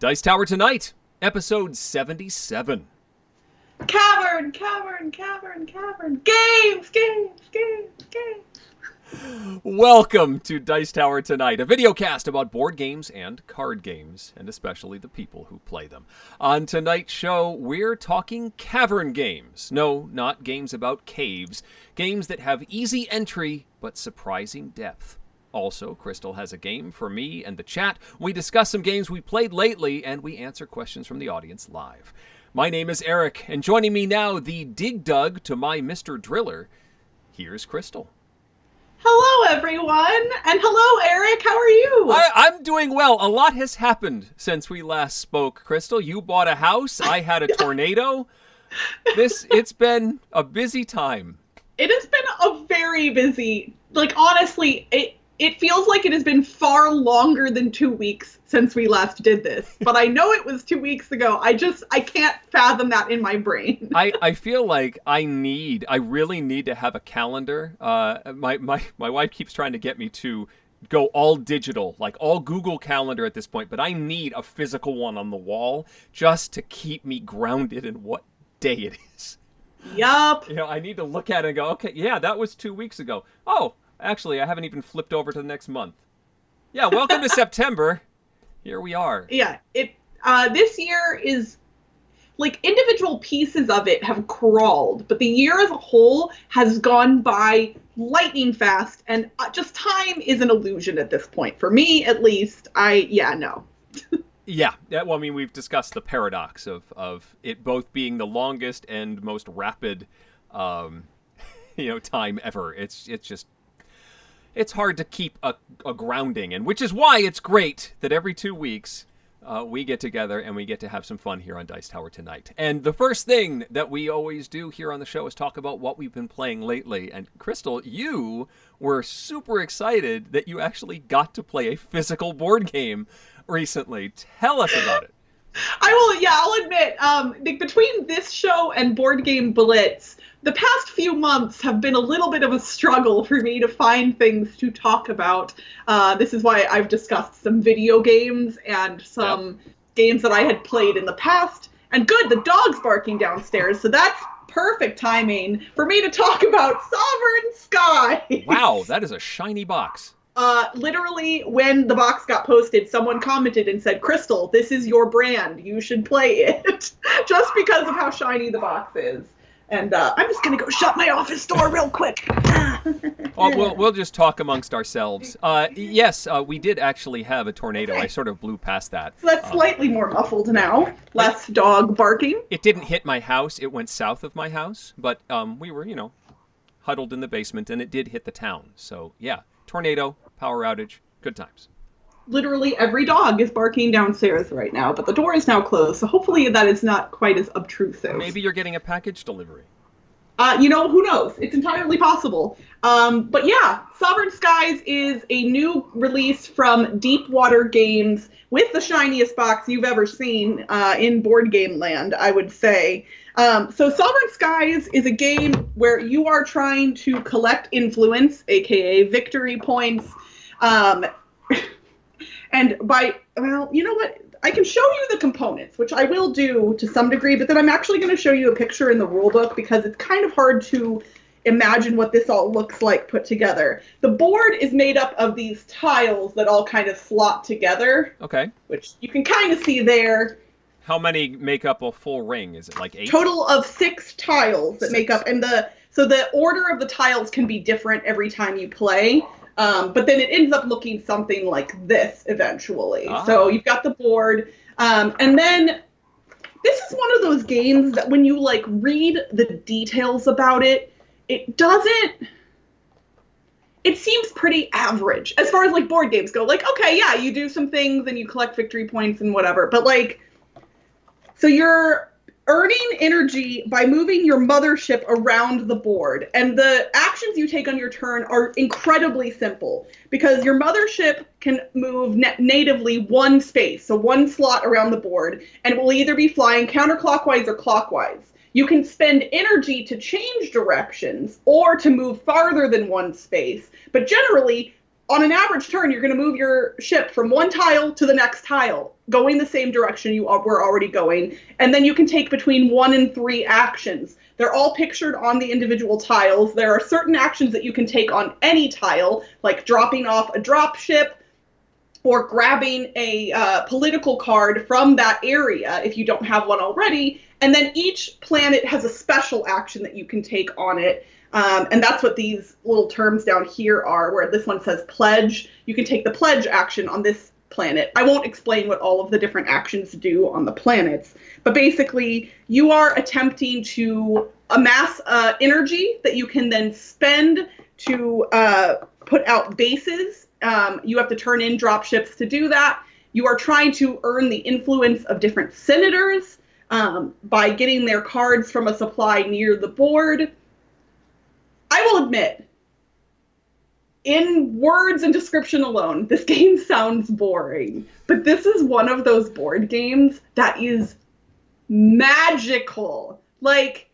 Dice Tower Tonight, episode 77. Cavern, cavern, cavern, cavern. Games, games, games, games. Welcome to Dice Tower Tonight, a video cast about board games and card games, and especially the people who play them. On tonight's show, we're talking cavern games. No, not games about caves. Games that have easy entry, but surprising depth. Also, Crystal has a game for me and the chat. We discuss some games we played lately, and we answer questions from the audience live. My name is Eric, and joining me now, the Dig Dug to my Mr. Driller, here's Crystal. Hello, everyone, and hello, Eric. How are you? I'm doing well. A lot has happened since we last spoke, Crystal. You bought a house. I had a tornado. It's been a busy time. It has been a very busy, honestly, it feels like it has been far longer than 2 weeks since we last did this. But I know it was 2 weeks ago. I can't fathom that in my brain. I feel like I really need to have a calendar. My wife keeps trying to get me to go all digital, like all Google Calendar at this point. But I need a physical one on the wall just to keep me grounded in what day it is. Yup. I need to look at it and go, okay, yeah, that was 2 weeks ago. Oh, actually, I haven't even flipped over to the next month. Yeah, welcome to September. Here we are. Yeah, this year is, individual pieces of it have crawled, but the year as a whole has gone by lightning fast, and just time is an illusion at this point. For me, at least, no. Yeah, well, I mean, we've discussed the paradox of it both being the longest and most rapid, time ever. It's hard to keep a grounding, and which is why it's great that every 2 weeks we get together and we get to have some fun here on Dice Tower Tonight. And the first thing that we always do here on the show is talk about what we've been playing lately. And Crystal, you were super excited that you actually got to play a physical board game recently. Tell us about it. I'll admit, between this show and Board Game Blitz, the past few months have been a little bit of a struggle for me to find things to talk about. This is why I've discussed some video games and some games that I had played in the past. And good, the dog's barking downstairs, so that's perfect timing for me to talk about Sovereign Sky. Wow, that is a shiny box. Literally, when the box got posted, someone commented and said, "Crystal, this is your brand. You should play it." Just because of how shiny the box is. And I'm just going to go shut my office door real quick. We'll just talk amongst ourselves. Yes, we did actually have a tornado. Okay. I sort of blew past that. So that's slightly more muffled now. Less dog barking. It didn't hit my house. It went south of my house. But we were, huddled in the basement, and it did hit the town. So, yeah, tornado, power outage, good times. Literally every dog is barking downstairs right now, but the door is now closed, so hopefully that is not quite as obtrusive. Maybe you're getting a package delivery. Who knows? It's entirely possible. But yeah, Sovereign Skies is a new release from Deepwater Games with the shiniest box you've ever seen in board game land, I would say. So Sovereign Skies is a game where you are trying to collect influence, aka victory points, and you know what? I can show you the components, which I will do to some degree, but then I'm actually going to show you a picture in the rulebook because it's kind of hard to imagine what this all looks like put together. The board is made up of these tiles that all kind of slot together. Okay. Which you can kind of see there. How many make up a full ring? Is it like 8? Total of 6 tiles that make up, and so the order of the tiles can be different every time you play. But then it ends up looking something like this eventually. Ah. So you've got the board. And then this is one of those games that when you read the details about it, it seems pretty average as far as board games go. Okay, yeah, you do some things and you collect victory points and whatever. But so you're earning energy by moving your mothership around the board. And the actions you take on your turn are incredibly simple because your mothership can move natively one space, so one slot around the board, and it will either be flying counterclockwise or clockwise. You can spend energy to change directions or to move farther than one space, but generally on an average turn, you're going to move your ship from one tile to the next tile, going the same direction you were already going. And then you can take between 1 and 3 actions. They're all pictured on the individual tiles. There are certain actions that you can take on any tile, like dropping off a drop ship or grabbing a political card from that area if you don't have one already. And then each planet has a special action that you can take on it. And that's what these little terms down here are, where this one says pledge. You can take the pledge action on this planet. I won't explain what all of the different actions do on the planets, but basically you are attempting to amass energy that you can then spend to put out bases. You have to turn in drop ships to do that. You are trying to earn the influence of different senators by getting their cards from a supply near the board. I will admit, in words and description alone, this game sounds boring, but this is one of those board games that is magical. Like,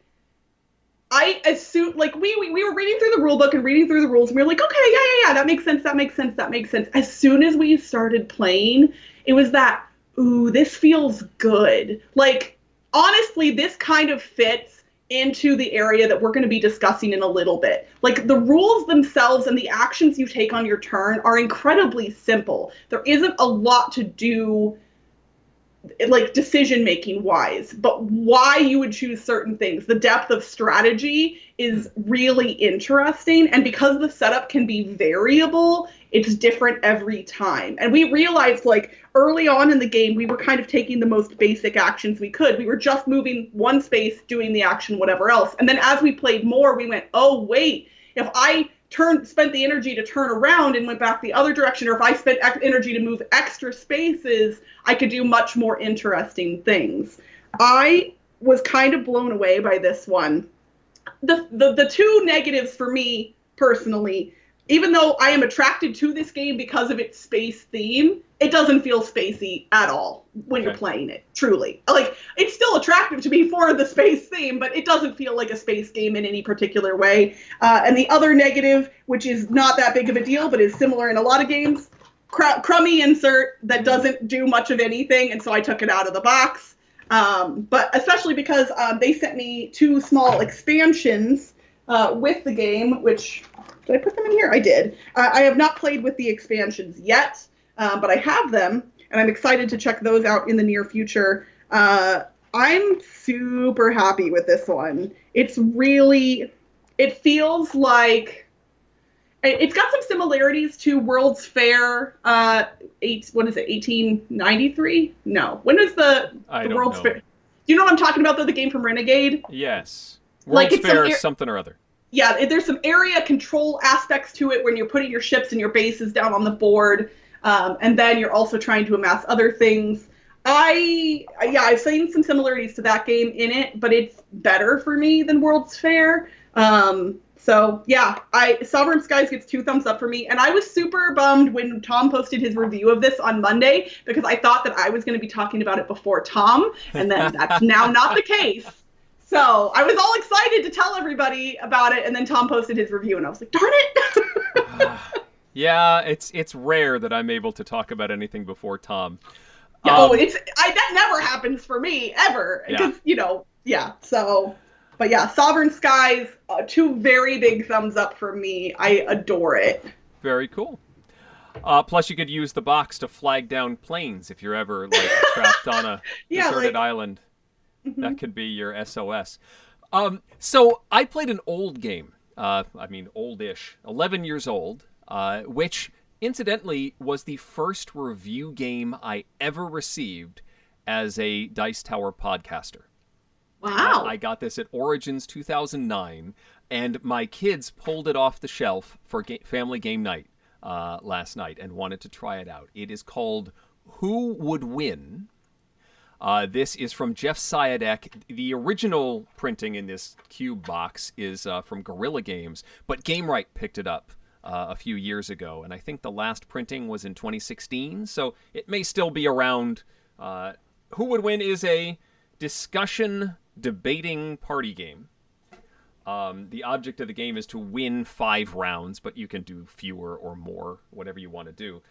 I assume, like, we were reading through the rule book and reading through the rules, and we were like, okay, yeah, that makes sense, that makes sense, that makes sense. As soon as we started playing, it was that, ooh, this feels good. Like, honestly, this kind of fits into the area that we're going to be discussing in a little bit. Like, the rules themselves and the actions you take on your turn are incredibly simple. There isn't a lot to do, like, decision-making wise, but why you would choose certain things, the depth of strategy is really interesting. And because the setup can be variable, it's different every time. And we realized, like, early on in the game, we were kind of taking the most basic actions we could. We were just moving one space, doing the action, whatever else. And then as we played more, we went, oh, wait, if I spent the energy to turn around and went back the other direction, or if I spent energy to move extra spaces, I could do much more interesting things. I was kind of blown away by this one. The two negatives for me personally, even though I am attracted to this game because of its space theme, it doesn't feel spacey at all when you're playing it, truly. Like, it's still attractive to me for the space theme, but it doesn't feel like a space game in any particular way. And the other negative, which is not that big of a deal, but is similar in a lot of games, crummy insert that doesn't do much of anything, and so I took it out of the box. But especially because they sent me 2 small expansions with the game, which... Did I put them in here? I did. I have not played with the expansions yet, but I have them, and I'm excited to check those out in the near future. I'm super happy with this one. It's really, it feels like, it's got some similarities to World's Fair, what is it, 1893? No. When is the World's Fair? Do you know what I'm talking about, though, the game from Renegade? Yes. World's Fair is something or other. Yeah, there's some area control aspects to it when you're putting your ships and your bases down on the board, and then you're also trying to amass other things. I've seen some similarities to that game in it, but it's better for me than World's Fair. So yeah, Sovereign Skies gets 2 thumbs up for me, and I was super bummed when Tom posted his review of this on Monday, because I thought that I was going to be talking about it before Tom, and then that's now not the case. So I was all excited to tell everybody about it, and then Tom posted his review, and I was like, darn it! Yeah, it's rare that I'm able to talk about anything before Tom. Yeah, that never happens for me, ever. Because, so... But yeah, Sovereign Skies, 2 very big thumbs up for me. I adore it. Very cool. Plus, you could use the box to flag down planes if you're ever, like, trapped on a deserted island. Mm-hmm. That could be your SOS. So I played an old game. Oldish, 11 years old, which, incidentally, was the first review game I ever received as a Dice Tower podcaster. Wow. I got this at Origins 2009, and my kids pulled it off the shelf for family game night last night and wanted to try it out. It is called Who Would Win? This is from Jeff Syadek. The original printing in this cube box is from Guerrilla Games, but Gamewright picked it up a few years ago, and I think the last printing was in 2016, so it may still be around. Who Would Win is a discussion debating party game. The object of the game is to win 5 rounds, but you can do fewer or more, whatever you want to do.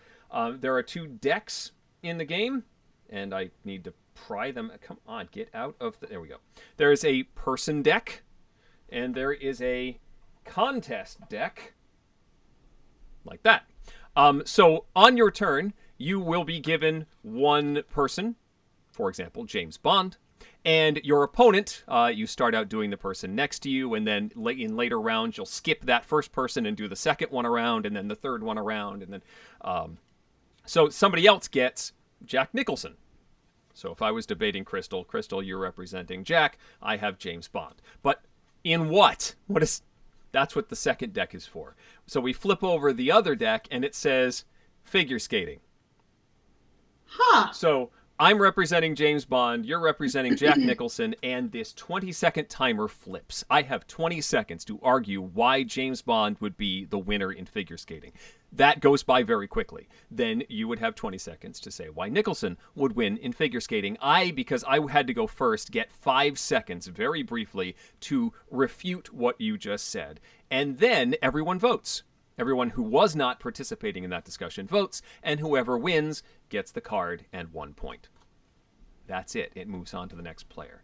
There are 2 decks in the game, and I need to pry them. Come on, get out of the... There we go. There is a person deck, and there is a contest deck, like that. So on your turn, you will be given 1 person, for example, James Bond, and your opponent, you start out doing the person next to you, and then in later rounds, you'll skip that first person and do the second one around, and then the third one around, and then... So somebody else gets Jack Nicholson. So if I was debating Crystal, you're representing Jack, I have James Bond. But in what? That's what the second deck is for. So we flip over the other deck, and it says figure skating. Huh. So I'm representing James Bond, you're representing Jack Nicholson, and this 20-second timer flips. I have 20 seconds to argue why James Bond would be the winner in figure skating. That goes by very quickly. Then you would have 20 seconds to say why Nicholson would win in figure skating. Because I had to go first, get 5 seconds, very briefly, to refute what you just said. And then everyone votes. Everyone who was not participating in that discussion votes, and whoever wins gets the card and 1 point. That's it. It moves on to the next player.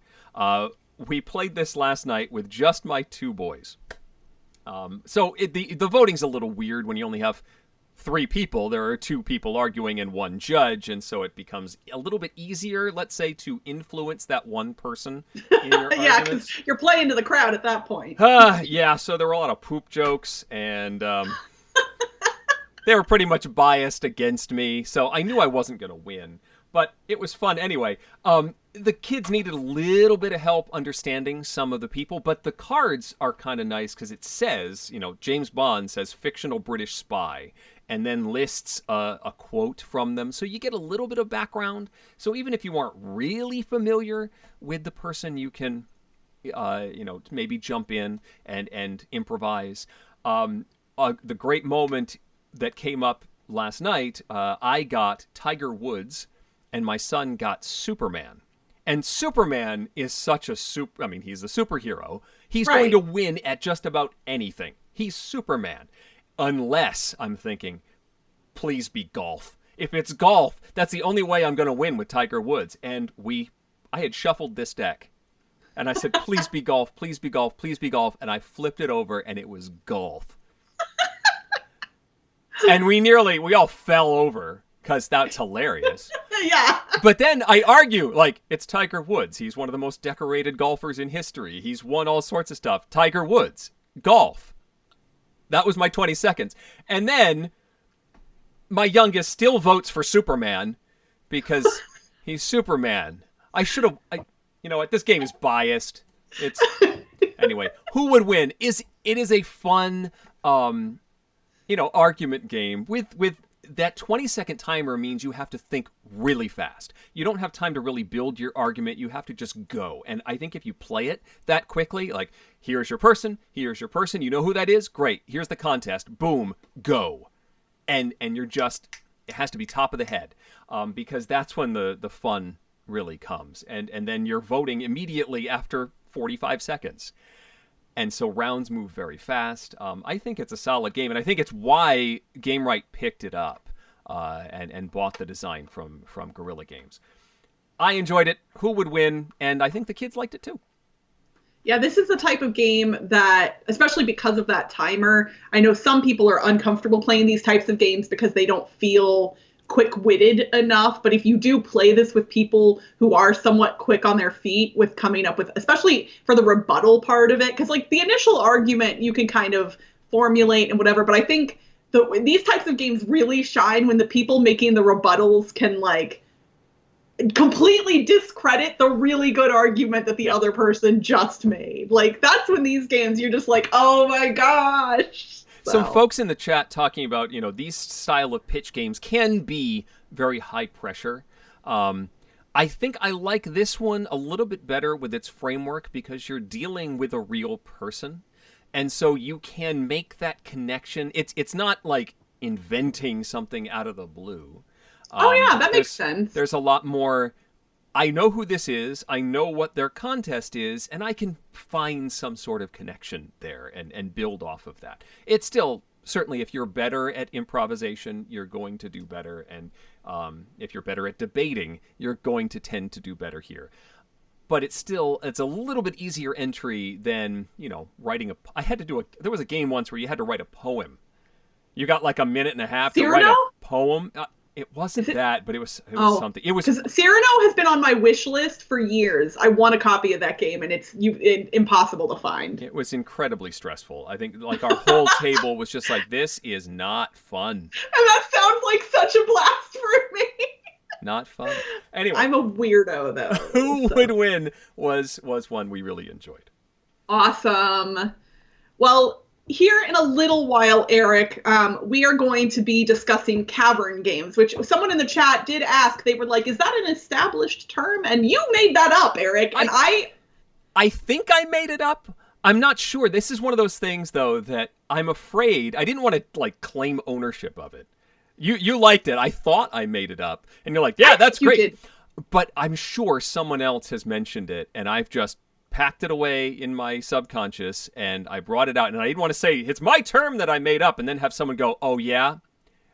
We played this last night with just my 2 boys. So the voting's a little weird when you only have 3 people. There are 2 people arguing and 1 judge, and so it becomes a little bit easier, let's say, to influence that 1 person in your Yeah, arguments. because you're playing to the crowd at that point. Yeah, so there were a lot of poop jokes, and they were pretty much biased against me, so I knew I wasn't going to win. But it was fun anyway. The kids needed a little bit of help understanding some of the people, but the cards are kind of nice because it says, James Bond says fictional British spy, and then lists a quote from them. So you get a little bit of background. So even if you aren't really familiar with the person, you can, maybe jump in and improvise. The great moment that came up last night, I got Tiger Woods, and my son got Superman. And Superman is such a he's a superhero. He's going to win at just about anything. He's Superman. Unless, I'm thinking, please be golf. If it's golf, that's the only way I'm going to win with Tiger Woods. And I had shuffled this deck. And I said, please be golf, please be golf, please be golf. And I flipped it over, and it was golf. And we all fell over. Because that's hilarious. Yeah. But then I argue, it's Tiger Woods. He's one of the most decorated golfers in history. He's won all sorts of stuff. Tiger Woods. Golf. That was my 20 seconds. And then my youngest still votes for Superman because he's Superman. I should have... this game is biased. Anyway, who would win? It is a fun, argument game with that 20-second timer means you have to think really fast. You don't have time to really build your argument. You have to just go. And I think if you play it that quickly, here's your person, you know who that is? Great. Here's the contest. Boom. Go. And you're it has to be top of the head, because that's when the fun really comes. And then you're voting immediately after 45 seconds. And so rounds move very fast. I think it's a solid game, and I think it's why Gamewright picked it up and bought the design from Guerrilla Games. I enjoyed it. Who would win? And I think the kids liked it too. Yeah, this is the type of game that, especially because of that timer, I know some people are uncomfortable playing these types of games because they don't feel quick-witted enough, but if you do play this with people who are somewhat quick on their feet with coming up with, especially for the rebuttal part of it, because the initial argument you can kind of formulate and whatever, but I think these types of games really shine when the people making the rebuttals can completely discredit the really good argument that the other person just made. That's when these games you're just oh my gosh. Some folks in the chat talking about, these style of pitch games can be very high pressure. I think I like this one a little bit better with its framework because you're dealing with a real person. And so you can make that connection. It's not inventing something out of the blue. Yeah, that makes sense. There's a lot more I know who this is, I know what their contest is, and I can find some sort of connection there and build off of that. It's still, certainly, if you're better at improvisation, you're going to do better, and if you're better at debating, you're going to tend to do better here. But it's a little bit easier entry than, writing there was a game once where you had to write a poem. You got like a minute and a half to write a poem. It wasn't that, but it was something. It was, because Cyrano has been on my wish list for years. I want a copy of that game, and it's impossible to find. It was incredibly stressful. I think like our whole table was just like, this is not fun. And that sounds like such a blast for me. Not fun. Anyway, I'm a weirdo though. Who would win was one we really enjoyed. Awesome. Well, here in a little while, Eric, we are going to be discussing Cavern games, which someone in the chat did ask. They were like, is that an established term? And you made that up, Eric. And I think I made it up. I'm not sure. This is one of those things, though, that I'm afraid I didn't want to like claim ownership of it. You liked it. I thought I made it up. And you're like, yeah, that's great. Did. But I'm sure someone else has mentioned it, and I've just packed it away in my subconscious, and I brought it out, and I didn't want to say, it's my term that I made up, and then have someone go, oh, yeah?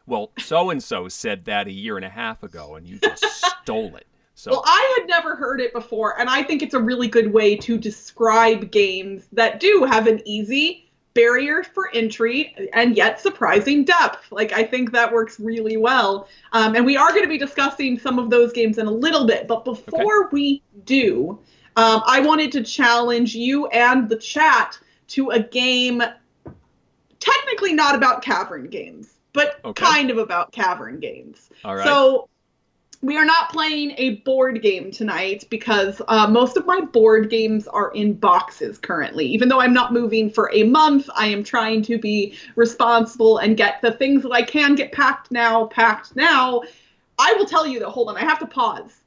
Well, so-and-so said that a year and a half ago, and you just stole it. So. Well, I had never heard it before, and I think it's a really good way to describe games that do have an easy barrier for entry and yet surprising depth. Like, I think that works really well. And we are going to be discussing some of those games in a little bit, but before we do, I wanted to challenge you and the chat to a game technically not about Cavern games, but kind of about Cavern games. All right. So we are not playing a board game tonight because most of my board games are in boxes currently. Even though I'm not moving for a month, I am trying to be responsible and get the things that I can get packed now. I will tell you though, hold on, I have to pause.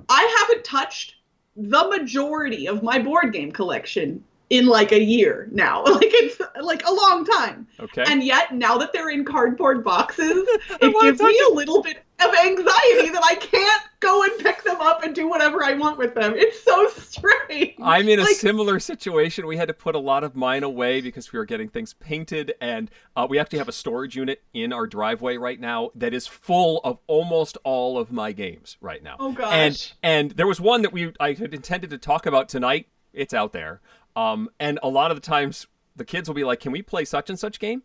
I haven't touched the majority of my board game collection in like a year now. Like, it's like a long time. Okay. And yet, now that they're in cardboard boxes, it gives me a little bit of anxiety that I can't go and pick them up and do whatever I want with them. It's so strange. I'm in a similar situation. We had to put a lot of mine away because we were getting things painted, and we actually have a storage unit in our driveway right now that is full of almost all of my games right now. Oh, gosh. And there was one that I had intended to talk about tonight. It's out there. And a lot of the times the kids will be like, can we play such and such game?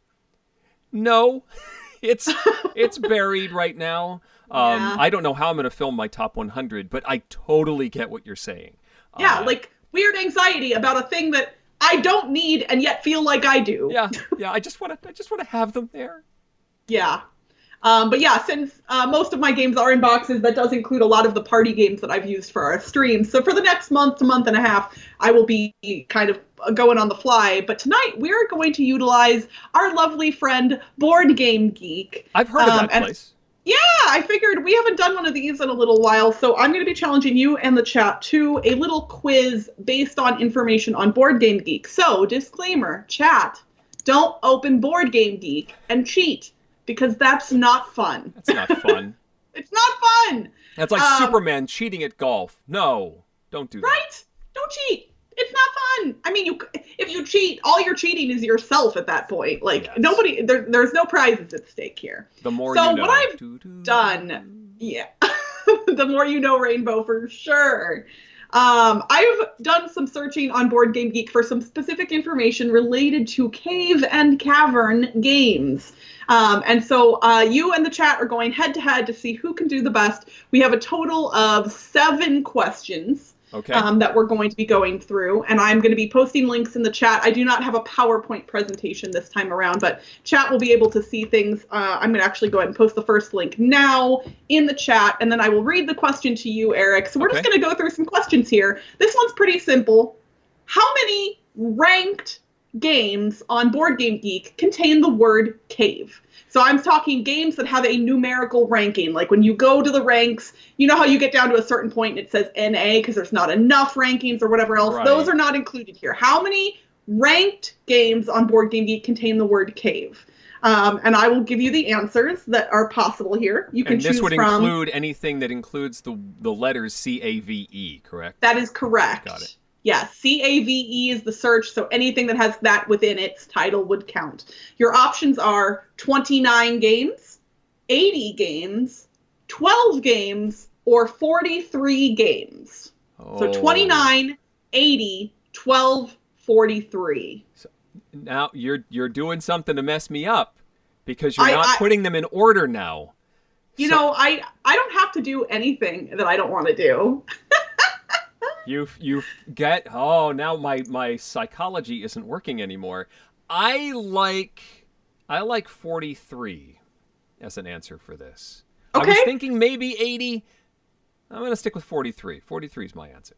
No, it's buried right now. Yeah. I don't know how I'm going to film my top 100, but I totally get what you're saying. Yeah, like weird anxiety about a thing that I don't need and yet feel like I do. Yeah. I just want to have them there. Yeah. But yeah, since most of my games are in boxes, that does include a lot of the party games that I've used for our streams. So for the next month to month and a half, I will be kind of going on the fly. But tonight, we're going to utilize our lovely friend, Board Game Geek. I've heard of that place. Yeah, I figured we haven't done one of these in a little while, so I'm going to be challenging you and the chat to a little quiz based on information on Board Game Geek. So, disclaimer, chat, don't open Board Game Geek and cheat. Because that's not fun. That's not fun. It's not fun. That's like Superman cheating at golf. No, don't do that. Right? Don't cheat. It's not fun. I mean, if you cheat, all you're cheating is yourself at that point. Like, nobody, there's no prizes at stake here. The more you know. So what I've done, the more you know, Rainbow, for sure. I've done some searching on Board Game Geek for some specific information related to cave and cavern games. And so you and the chat are going head to head to see who can do the best. We have a total of 7 questions that we're going to be going through, and I'm going to be posting links in the chat. I do not have a PowerPoint presentation this time around, but chat will be able to see things. I'm going to actually go ahead and post the first link now in the chat, and then I will read the question to you, Eric. So we're just going to go through some questions here. This one's pretty simple. How many ranked games on Board Game Geek contain the word cave? So I'm talking games that have a numerical ranking. Like when you go to the ranks, you know how you get down to a certain point and it says NA because there's not enough rankings or whatever else. Right. Those are not included here. How many ranked games on Board Game Geek contain the word cave? And I will give you the answers that are possible here. You can And choose this would from. include anything that includes the letters CAVE, correct? That is correct. Got it. Yes, CAVE is the search, so anything that has that within its title would count. Your options are 29 games, 80 games, 12 games, or 43 games. So 29, 80, 12, 43. So now you're doing something to mess me up because you're not putting them in order now. You know, I don't have to do anything that I don't want to do. You get now my psychology isn't working anymore. I like 43 as an answer for this. Okay. I was thinking maybe 80. I'm going to stick with 43. 43 is my answer.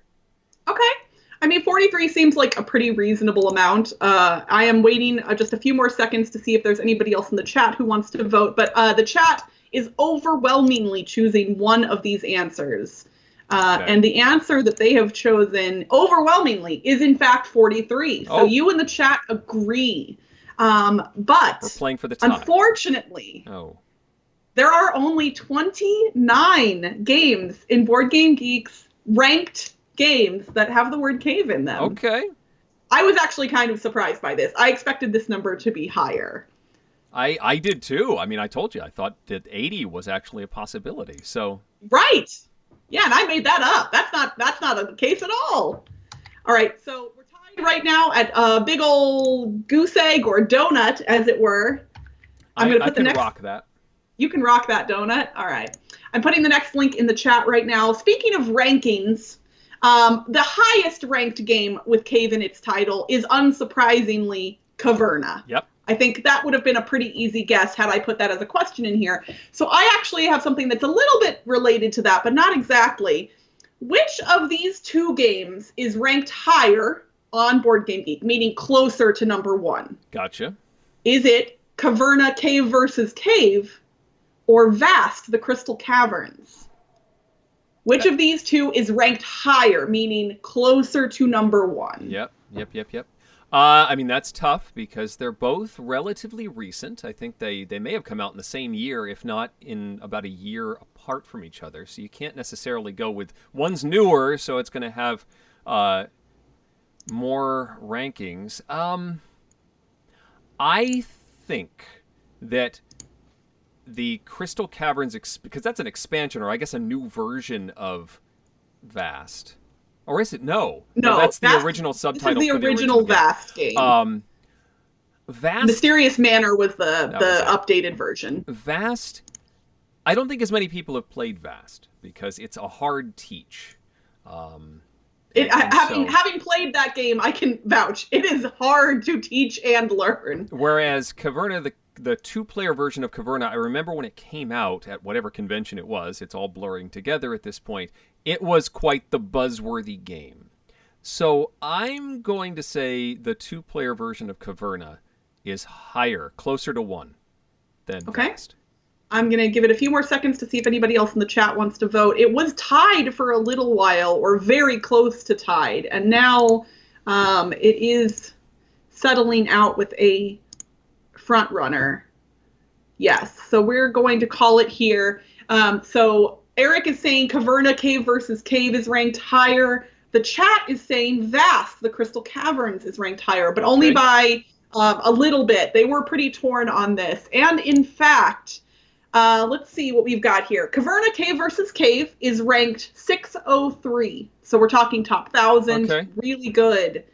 Okay. I mean, 43 seems like a pretty reasonable amount. I am waiting just a few more seconds to see if there's anybody else in the chat who wants to vote. But the chat is overwhelmingly choosing one of these answers. Okay. And the answer that they have chosen overwhelmingly is, in fact, 43. So you in the chat agree. But we're playing for the tie. Unfortunately, there are only 29 games in Board Game Geek's ranked games that have the word cave in them. Okay. I was actually kind of surprised by this. I expected this number to be higher. I did too. I mean, I told you, I thought that 80 was actually a possibility. So right. Yeah, and I made that up. That's not the case at all. All right, so we're tied right now at a big old goose egg or donut, as it were. I'm going to put the next. Rock that. You can rock that donut. All right. I'm putting the next link in the chat right now. Speaking of rankings, the highest ranked game with cave in its title is unsurprisingly Caverna. Yep. I think that would have been a pretty easy guess had I put that as a question in here. So I actually have something that's a little bit related to that, but not exactly. Which of these two games is ranked higher on Board Game Geek, meaning closer to number one? Gotcha. Is it Caverna Cave versus Cave or Vast, the Crystal Caverns? Which of these two is ranked higher, meaning closer to number one? Yep. I mean, that's tough because they're both relatively recent. I think they may have come out in the same year, if not in about a year apart from each other. So you can't necessarily go with one's newer, so it's going to have more rankings. I think that the Crystal Caverns, because that's an expansion, or I guess a new version of Vast. Or is it? No, that's the original subtitle. This is the original Vast game. Vast. Mysterious Manor was the updated version. Vast. I don't think as many people have played Vast because it's a hard teach. Having played that game, I can vouch. It is hard to teach and learn. Whereas Caverna, the two-player version of Caverna, I remember when it came out at whatever convention it was. It's all blurring together at this point. It was quite the buzzworthy game. So I'm going to say the two-player version of Caverna is higher, closer to one than Vast. I'm going to give it a few more seconds to see if anybody else in the chat wants to vote. It was tied for a little while, or very close to tied, and now it is settling out with a front runner. Yes, so we're going to call it here. So Eric is saying Caverna Cave versus Cave is ranked higher. The chat is saying Vast, the Crystal Caverns, is ranked higher, but only by a little bit. They were pretty torn on this. And in fact, let's see what we've got here. Caverna Cave versus Cave is ranked 603. So we're talking top 1,000. Really good.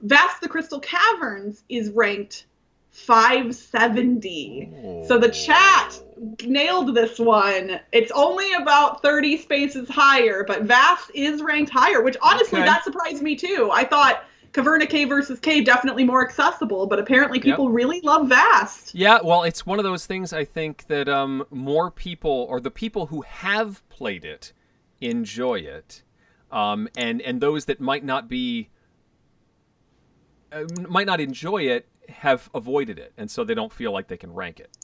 Vast, the Crystal Caverns is ranked 570. So the chat nailed this one. It's only about 30 spaces higher, but Vast is ranked higher, which honestly, that surprised me too. I thought Caverna Cave versus Cave definitely more accessible, but apparently people really love Vast. Yeah, well, it's one of those things I think that more people, or the people who have played it, enjoy it, and those that might not enjoy it have avoided it, and so they don't feel like they can rank it.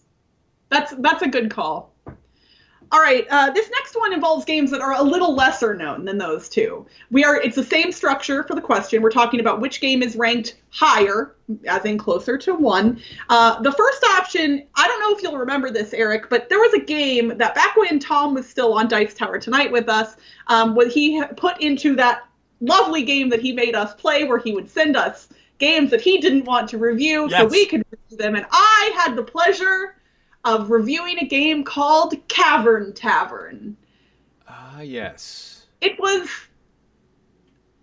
That's a good call. All right, this next one involves games that are a little lesser known than those two. It's the same structure for the question. We're talking about which game is ranked higher, as in closer to 1. The first option, I don't know if you'll remember this, Eric, but there was a game that back when Tom was still on Dice Tower Tonight with us, when he put into that lovely game that he made us play, where he would send us games that he didn't want to review so we could review them. And I had the pleasure of reviewing a game called Cavern Tavern. Ah, yes. It was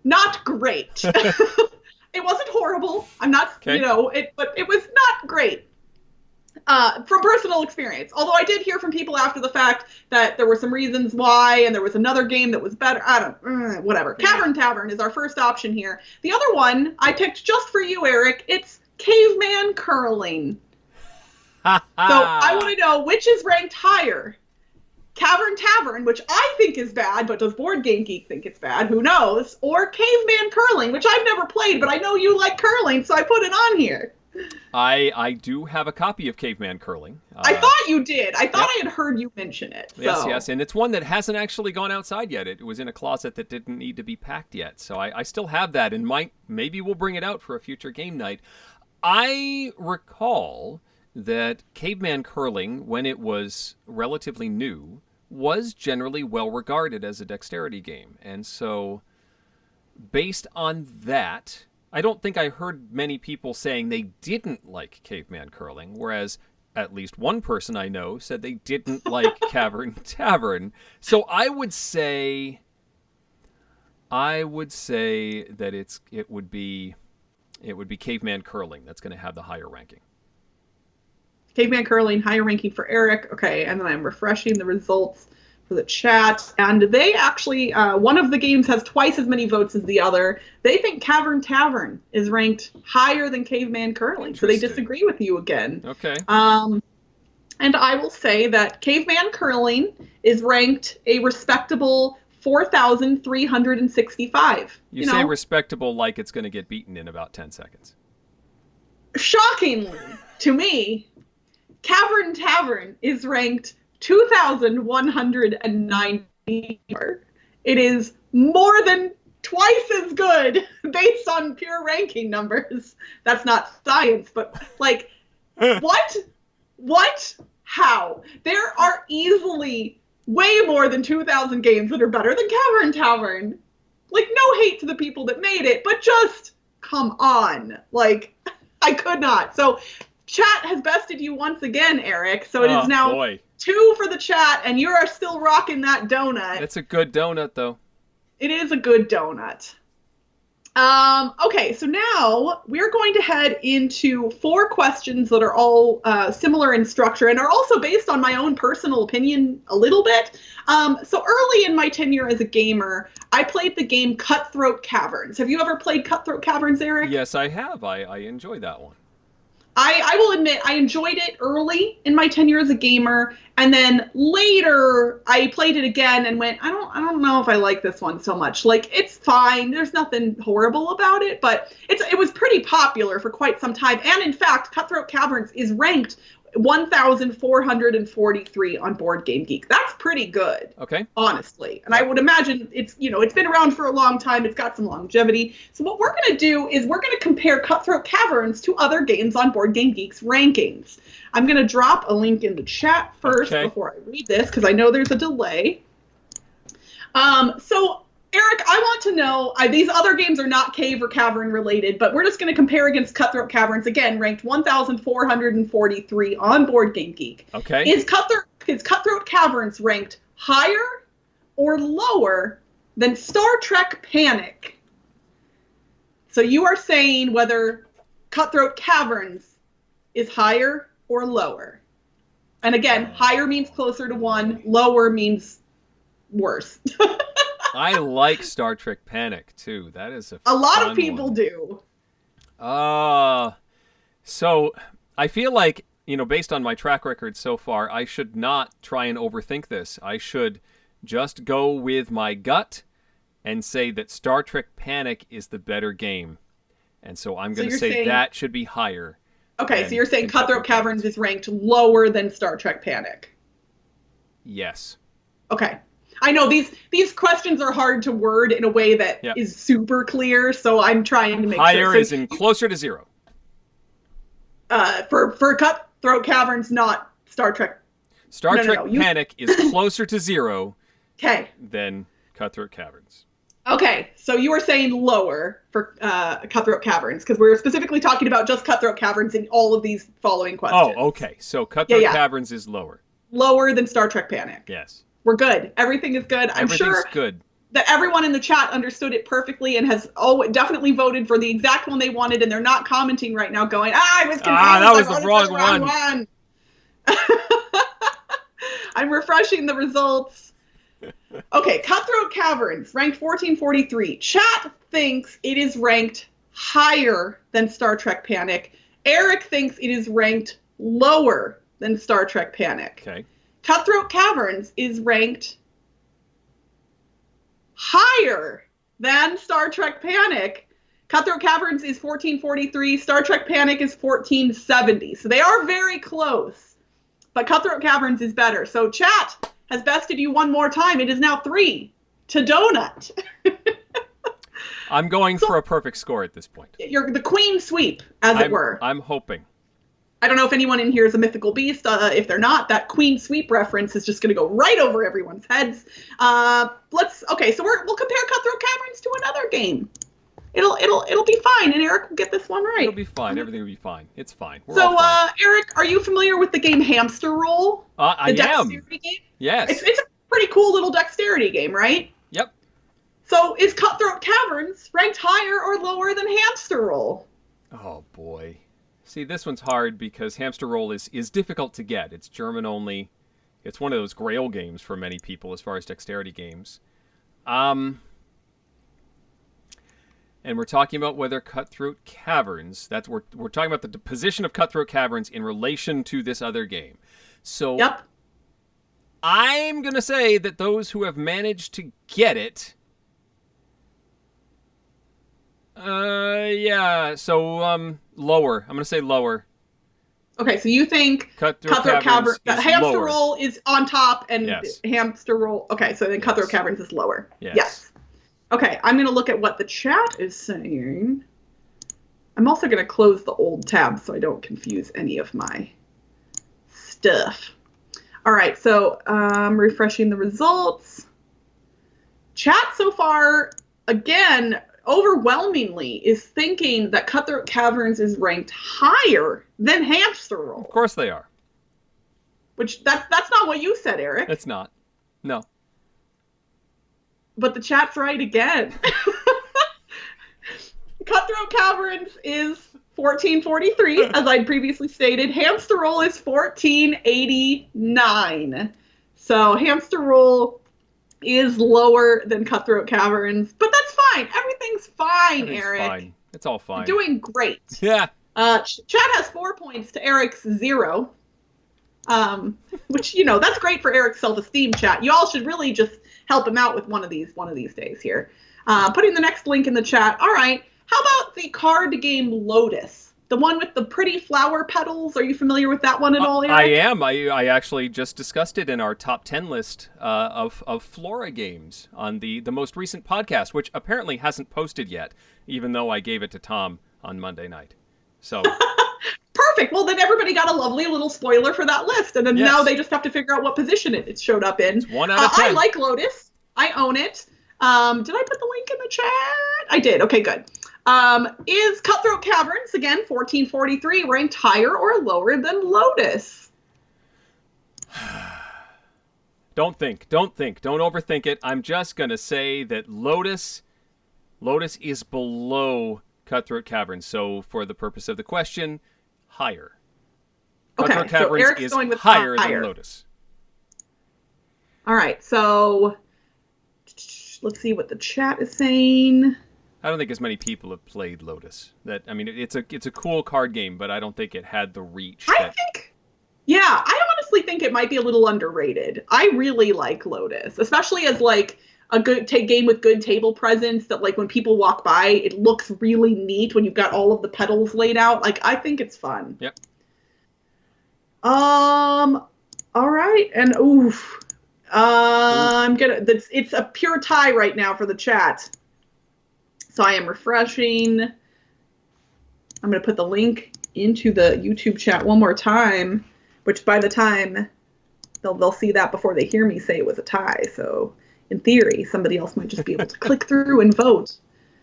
not great. It wasn't horrible. I'm not, but it was not great. From personal experience. Although I did hear from people after the fact that there were some reasons why, and there was another game that was better. Whatever. Yeah. Cavern Tavern is our first option here. The other one I picked just for you, Eric. It's Caveman Curling. So I want to know which is ranked higher. Cavern Tavern, which I think is bad, but does Board Game Geek think it's bad? Who knows? Or Caveman Curling, which I've never played, but I know you like curling, so I put it on here. I do have a copy of Caveman Curling. I thought you did. I thought I had heard you mention it. So. Yes, and it's one that hasn't actually gone outside yet. It was in a closet that didn't need to be packed yet, so I still have that, and maybe we'll bring it out for a future game night. I recall that Caveman Curling, when it was relatively new, was generally well regarded as a dexterity game. And so, based on that, I don't think I heard many people saying they didn't like Caveman Curling, whereas at least one person I know said they didn't like Cavern Tavern. So I would say that it would be Caveman Curling that's going to have the higher ranking. Caveman Curling, higher ranking for Eric. Okay, and then I'm refreshing the results for the chat. And they actually, one of the games has twice as many votes as the other. They think Cavern Tavern is ranked higher than Caveman Curling. So they disagree with you again. Okay. And I will say that Caveman Curling is ranked a respectable 4,365. You say respectable like it's going to get beaten in about 10 seconds. Shockingly, to me, Cavern Tavern is ranked 2,194. It is more than twice as good based on pure ranking numbers. That's not science, but like, what? What? How? There are easily way more than 2,000 games that are better than Cavern Tavern. Like, no hate to the people that made it, but just come on. Like, I could not. So, chat has bested you once again, Eric. So it is now 2 for the chat, and you are still rocking that donut. It's a good donut, though. It is a good donut. Okay, so now we're going to head into 4 questions that are all similar in structure and are also based on my own personal opinion a little bit. So early in my tenure as a gamer, I played the game Cutthroat Caverns. Have you ever played Cutthroat Caverns, Eric? Yes, I have. I enjoy that one. I will admit I enjoyed it early in my tenure as a gamer, and then later I played it again and went, I don't know if I like this one so much. Like, it's fine. There's nothing horrible about it, but it was pretty popular for quite some time. And in fact, Cutthroat Caverns is ranked 1,443 on Board Game Geek. That's pretty good. Okay. Honestly. And I would imagine it's been around for a long time. It's got some longevity. So what we're going to do is we're going to compare Cutthroat Caverns to other games on Board Game Geek's rankings. I'm going to drop a link in the chat first before I read this, because I know there's a delay. So Eric, I want to know, these other games are not cave or cavern related, but we're just going to compare against Cutthroat Caverns, again, ranked 1,443 on Board Game Geek. Okay. Is Cutthroat Caverns ranked higher or lower than Star Trek Panic? So you are saying whether Cutthroat Caverns is higher or lower. And again, higher means closer to 1, lower means worse. I like Star Trek Panic, too. That is a lot of people do. So I feel like, based on my track record so far, I should not try and overthink this. I should just go with my gut and say that Star Trek Panic is the better game. And so I'm going to say that should be higher. Okay, so you're saying Cutthroat Caverns is ranked lower than Star Trek Panic. Yes. Okay. I know these questions are hard to word in a way that is super clear, so I'm trying to make sure. Higher is in closer to 0. For Cutthroat Caverns, not Star Trek. Star Trek Panic is closer to 0 than Cutthroat Caverns. Okay, so you were saying lower for Cutthroat Caverns, because we're specifically talking about just Cutthroat Caverns in all of these following questions. Oh, okay. So Cutthroat Caverns is lower. Lower than Star Trek Panic. Yes. We're good. Everything is good. I'm sure good. That everyone in the chat understood it perfectly and has definitely voted for the exact one they wanted, and they're not commenting right now going, I was confused. That was the wrong one. I'm refreshing the results. Okay, Cutthroat Caverns, ranked 1443. Chat thinks it is ranked higher than Star Trek Panic. Eric thinks it is ranked lower than Star Trek Panic. Okay. Cutthroat Caverns is ranked higher than Star Trek Panic. Cutthroat Caverns is 1443. Star Trek Panic is 1470. So they are very close. But Cutthroat Caverns is better. So chat has bested you one more time. It is now 3 to Donut. I'm going for a perfect score at this point. You're the queen sweep, as it were. I'm hoping. I don't know if anyone in here is a mythical beast. If they're not, that queen sweep reference is just going to go right over everyone's heads. Okay, so we'll compare Cutthroat Caverns to another game. It'll be fine, and Eric will get this one right. It'll be fine. Everything will be fine. It's fine. We're so, all fine. Eric, are you familiar with the game Hamster Roll? I am. Dexterity game? Yes. It's a pretty cool little dexterity game, right? Yep. So, is Cutthroat Caverns ranked higher or lower than Hamster Roll? Oh boy. See, this one's hard because Hamster Roll is difficult to get. It's German only. It's one of those grail games for many people as far as dexterity games. And we're talking about whether Cutthroat Caverns, we're talking about the position of Cutthroat Caverns in relation to this other game. So I'm going to say that those who have managed to get it, lower. I'm going to say lower. Okay, so you think Cutthroat Caverns, Hamster Roll is on top and Hamster Roll. Okay, so then Cutthroat Caverns is lower. Yes. Okay, I'm going to look at what the chat is saying. I'm also going to close the old tab so I don't confuse any of my stuff. All right, so I'm refreshing the results. Chat so far, again, overwhelmingly is thinking that Cutthroat Caverns is ranked higher than Hamster Roll. Of course they are. Which, that's not what you said, Eric. It's not. No. But the chat's right again. Cutthroat Caverns is 1443, as I'd previously stated. Hamster Roll is 1489. So Hamster Roll is lower than Cutthroat Caverns, but that's fine. Everything's fine, Eric. Fine. It's all fine. You're doing great. Yeah. Chat has 4 points to Eric's 0. Which, that's great for Eric's self-esteem, chat. You all should really just help him out with one of these days here. Putting the next link in the chat. All right. How about the card game Lotus? The one with the pretty flower petals. Are you familiar with that one at all, Eric? I am. I actually just discussed it in our top 10 list of Flora games on the most recent podcast, which apparently hasn't posted yet, even though I gave it to Tom on Monday night. So... Perfect. Well, then everybody got a lovely little spoiler for that list, and then now they just have to figure out what position it showed up in. It's 1 out of 10. I like Lotus. I own it. Did I put the link in the chat? I did. Okay, good. Is Cutthroat Caverns, again, 1443, ranked higher or lower than Lotus? Don't overthink it. I'm just going to say that Lotus is below Cutthroat Caverns. So for the purpose of the question, higher. Cutthroat Caverns is higher than Lotus. All right, so let's see what the chat is saying. I don't think as many people have played Lotus. It's a cool card game, but I don't think it had the reach. I honestly think it might be a little underrated. I really like Lotus, especially as like a good game with good table presence that like when people walk by, it looks really neat when you've got all of the petals laid out. Like, I think it's fun. Yep. All right. And It's a pure tie right now for the chat. So I am refreshing. I'm gonna put the link into the YouTube chat one more time, which by the time they'll see that before they hear me say it was a tie. So in theory, somebody else might just be able to click through and vote.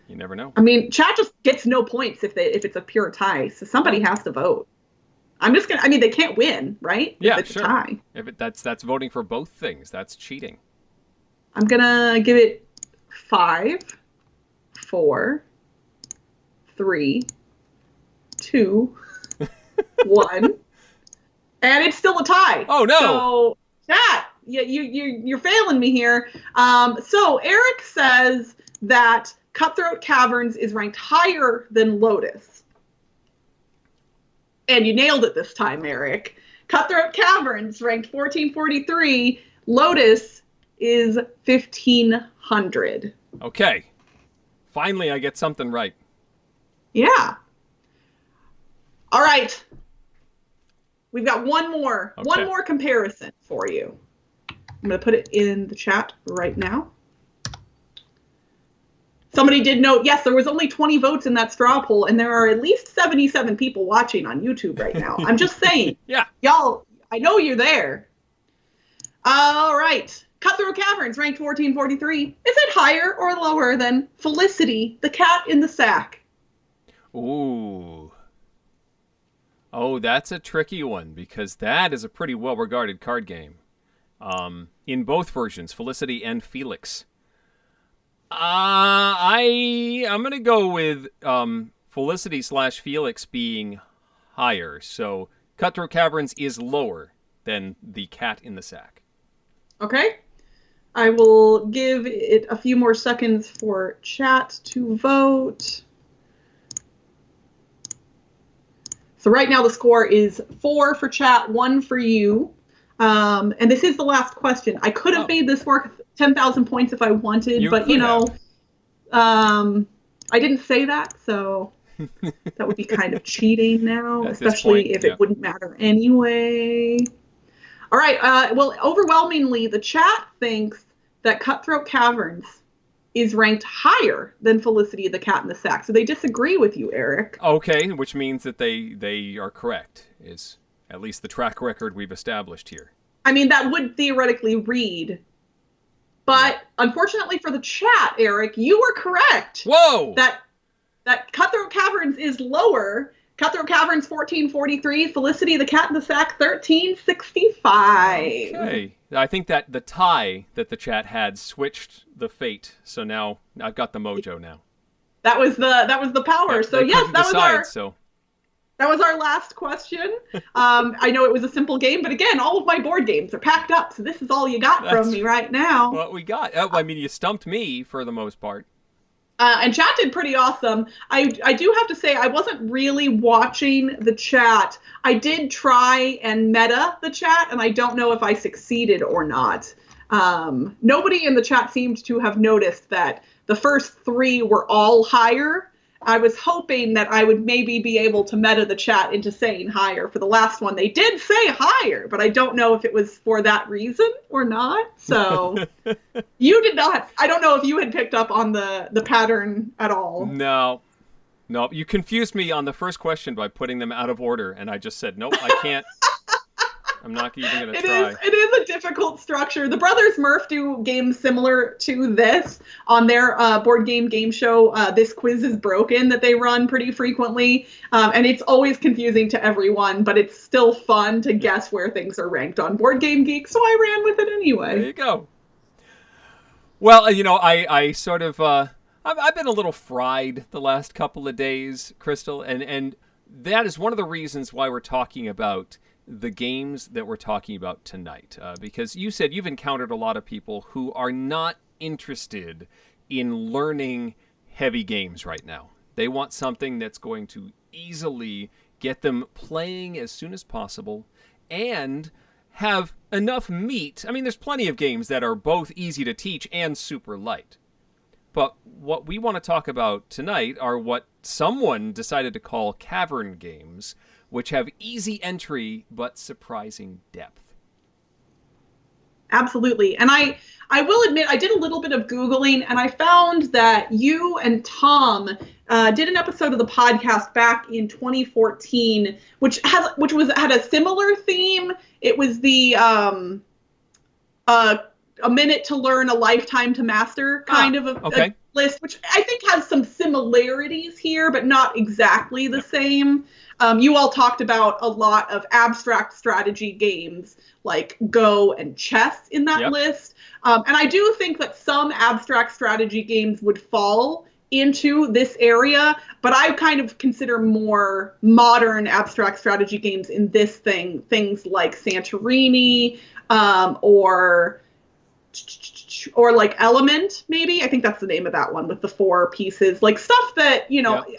You never know. I mean, chat just gets no points if it's a pure tie. So somebody has to vote. They can't win, right? Yeah, if it's sure. A tie. If that's voting for both things. That's cheating. I'm gonna give it 5, 4, 3, 2, 1, and it's still a tie. Oh no! So chat, you're failing me here. So Eric says that Cutthroat Caverns is ranked higher than Lotus. And you nailed it this time, Eric. Cutthroat Caverns ranked 1443. Lotus is 1500. Okay. Finally, I get something right. Yeah. All right. We've got one more comparison for you. I'm going to put it in the chat right now. Somebody did note, yes, there was only 20 votes in that straw poll, and there are at least 77 people watching on YouTube right now. I'm just saying. Yeah. Y'all, I know you're there. All right. Cutthroat Caverns, ranked 1443. Is it higher or lower than Felicity, the cat in the sack? Ooh. Oh, that's a tricky one, because that is a pretty well-regarded card game. In both versions, Felicity and Felix. I'm gonna go with Felicity/Felix being higher. So Cutthroat Caverns is lower than the cat in the sack. Okay. I will give it a few more seconds for chat to vote. So right now the score is 4 for chat, 1 for you. And this is the last question. I could have made this worth 10,000 points if I wanted, but I didn't say that, so that would be kind of cheating now, especially if it wouldn't matter anyway. All right. Well, overwhelmingly, the chat thinks that Cutthroat Caverns is ranked higher than Felicity the Cat in the Sack. So they disagree with you, Eric. Okay, which means that they are correct, is at least the track record we've established here. I mean, that would theoretically read. But unfortunately for the chat, Eric, you were correct. Whoa! That Cutthroat Caverns is lower. Cutthroat Caverns 1443, Felicity the Cat in the Sack 1365. Okay. I think that the tie that the chat had switched the fate, so now I've got the mojo now. That was the power. Yeah, so yes, that was our last question. I know it was a simple game, but again, all of my board games are packed up, so this is all you got from me right now. What we got. I mean, you stumped me for the most part. And chat did pretty awesome. I do have to say, I wasn't really watching the chat. I did try and meta the chat, and I don't know if I succeeded or not. Nobody in the chat seemed to have noticed that the first 3 were all higher. I was hoping that I would maybe be able to meta the chat into saying higher. For the last one, they did say higher, but I don't know if it was for that reason or not. So you did not. I don't know if you had picked up on the pattern at all. No. You confused me on the first question by putting them out of order, and I just said, nope, I can't. I'm not even going to try. It is a difficult structure. The Brothers Murph do games similar to this on their board game show, This Quiz is Broken, that they run pretty frequently. And it's always confusing to everyone, but it's still fun to guess where things are ranked on Board Game Geek, so I ran with it anyway. There you go. Well, I sort of... I've been a little fried the last couple of days, Crystal, and that is one of the reasons why we're talking about the games that we're talking about tonight, because you said you've encountered a lot of people who are not interested in learning heavy games right now. They want something that's going to easily get them playing as soon as possible and have enough meat. I mean, there's plenty of games that are both easy to teach and super light. But what we want to talk about tonight are what someone decided to call Cavern games, which have easy entry but surprising depth. absolutely. And I will admit, I did a little bit of Googling, and I found that you and Tom did an episode of the podcast back in 2014, which had a similar theme. It was the a minute to learn, a lifetime to master kind of a list, which I think has some similarities here, but not exactly the same. You all talked about a lot of abstract strategy games like Go and chess in that list. And I do think that some abstract strategy games would fall into this area, but I kind of consider more modern abstract strategy games in this things like Santorini, or like Element, maybe. I think that's the name of that one with the 4 pieces. Like stuff that,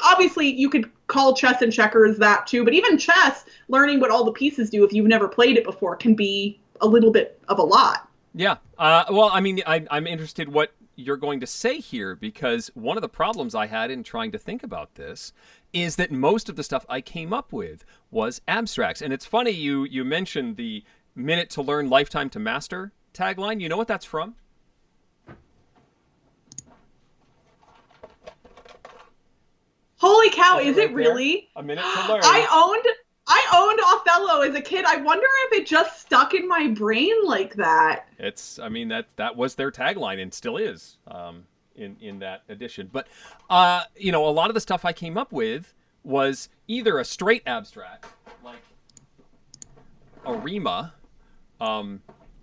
obviously you could call chess and checkers that too, but even chess, learning what all the pieces do if you've never played it before can be a little bit of a lot. Yeah. Well, I mean, I'm interested what you're going to say here, because one of the problems I had in trying to think about this is that most of the stuff I came up with was abstracts. And it's funny you mentioned the minute to learn, lifetime to master tagline. You know what that's from? Holy cow, is it really? A minute to learn. I owned Othello as a kid. I wonder if it just stuck in my brain like that. That was their tagline and still is in that edition. But a lot of the stuff I came up with was either a straight abstract, like Arima,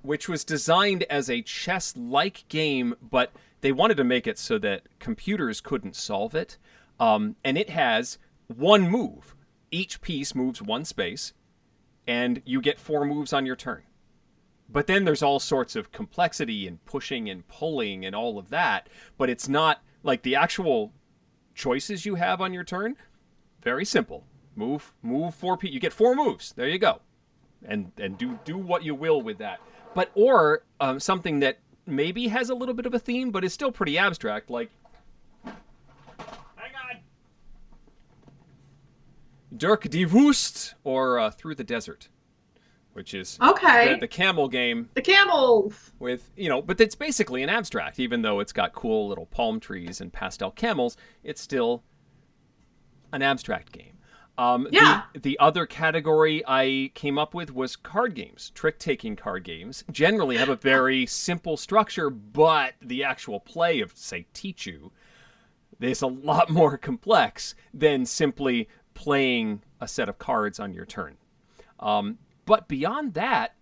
which was designed as a chess-like game, but they wanted to make it so that computers couldn't solve it. And it has one move. Each piece moves 1 space, and you get 4 moves on your turn. But then there's all sorts of complexity and pushing and pulling and all of that. But it's not like the actual choices you have on your turn. Very simple. Move 4 pieces. You get 4 moves. There you go. And do what you will with that. But or something that maybe has a little bit of a theme, but is still pretty abstract, like Dirk die Woest, or Through the Desert, which is the camel game. The camels! With, but it's basically an abstract. Even though it's got cool little palm trees and pastel camels, it's still an abstract game. The other category I came up with was card games. Trick-taking card games generally have a very simple structure, but the actual play of, say, Tichu is a lot more complex than simply playing a set of cards on your turn. But beyond that,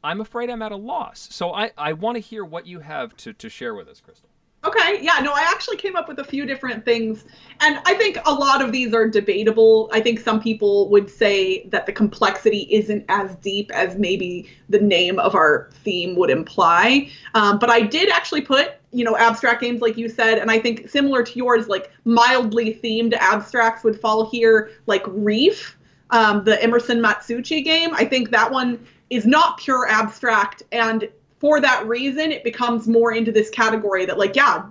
I'm afraid I'm at a loss. So I want to hear what you have to share with us, Crystal. Okay, yeah, no, I actually came up with a few different things, and I think a lot of these are debatable. I think some people would say that the complexity isn't as deep as maybe the name of our theme would imply. But I did actually put, abstract games like you said, and I think similar to yours, like mildly themed abstracts would fall here, like Reef, the Emerson Matsuuchi game. I think that one is not pure abstract, and for that reason, it becomes more into this category that,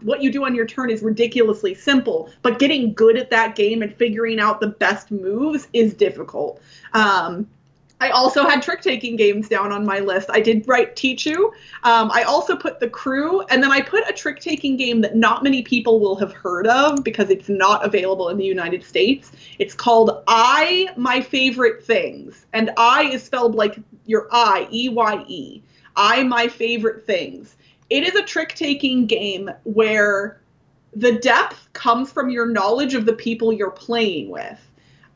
what you do on your turn is ridiculously simple, but getting good at that game and figuring out the best moves is difficult. I also had trick-taking games down on my list. I did write Tichu. I also put The Crew, and then I put a trick-taking game that not many people will have heard of because it's not available in the United States. It's called I, My Favorite Things, and I is spelled like your I, E-Y-E. I, My Favorite Things. It is a trick-taking game where the depth comes from your knowledge of the people you're playing with.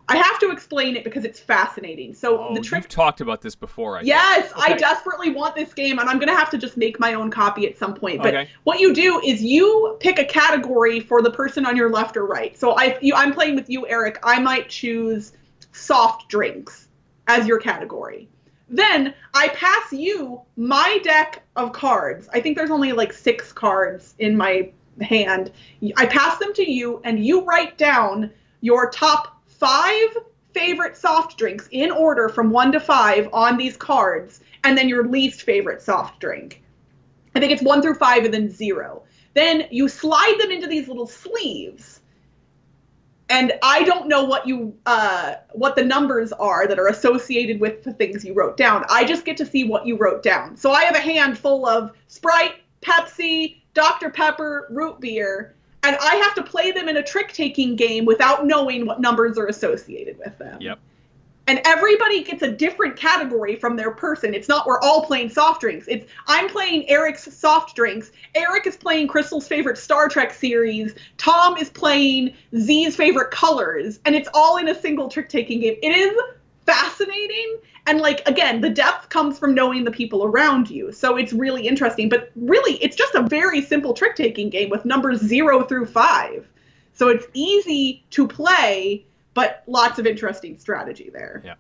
I have to explain it because it's fascinating. So you've talked about this before. Yes, okay. I desperately want this game, and I'm going to have to just make my own copy at some point. But what you do is you pick a category for the person on your left or right. So I'm playing with you, Eric. I might choose soft drinks as your category. Then I pass you my deck of cards. I think there's only like 6 cards in my hand. I pass them to you, and you write down your top 5 favorite soft drinks in order from 1 to 5 on these cards, and then your least favorite soft drink. I think it's 1 through 5 and then 0. Then you slide them into these little sleeves. And I don't know what the numbers are that are associated with the things you wrote down. I just get to see what you wrote down. So I have a hand full of Sprite, Pepsi, Dr. Pepper, root beer, and I have to play them in a trick-taking game without knowing what numbers are associated with them. Yep. And everybody gets a different category from their person. It's not we're all playing soft drinks. It's I'm playing Eric's soft drinks. Eric is playing Crystal's favorite Star Trek series. Tom is playing Z's favorite colors. And it's all in a single trick-taking game. It is fascinating. And like, again, the depth comes from knowing the people around you. So it's really interesting. But really, it's just a very simple trick-taking game with numbers 0 through 5. So it's easy to play, but lots of interesting strategy there. Yeah.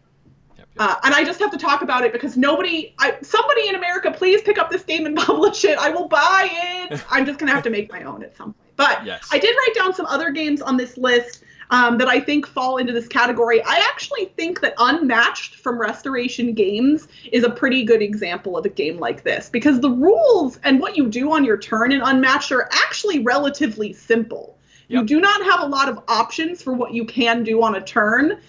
And I just have to talk about it because somebody in America, please pick up this game and publish it. I will buy it. I'm just going to have to make my own at some point. But yes. I did write down some other games on this list that I think fall into this category. I actually think that Unmatched from Restoration Games is a pretty good example of a game like this because the rules and what you do on your turn in Unmatched are actually relatively simple. Yep. You do not have a lot of options for what you can do on a turn,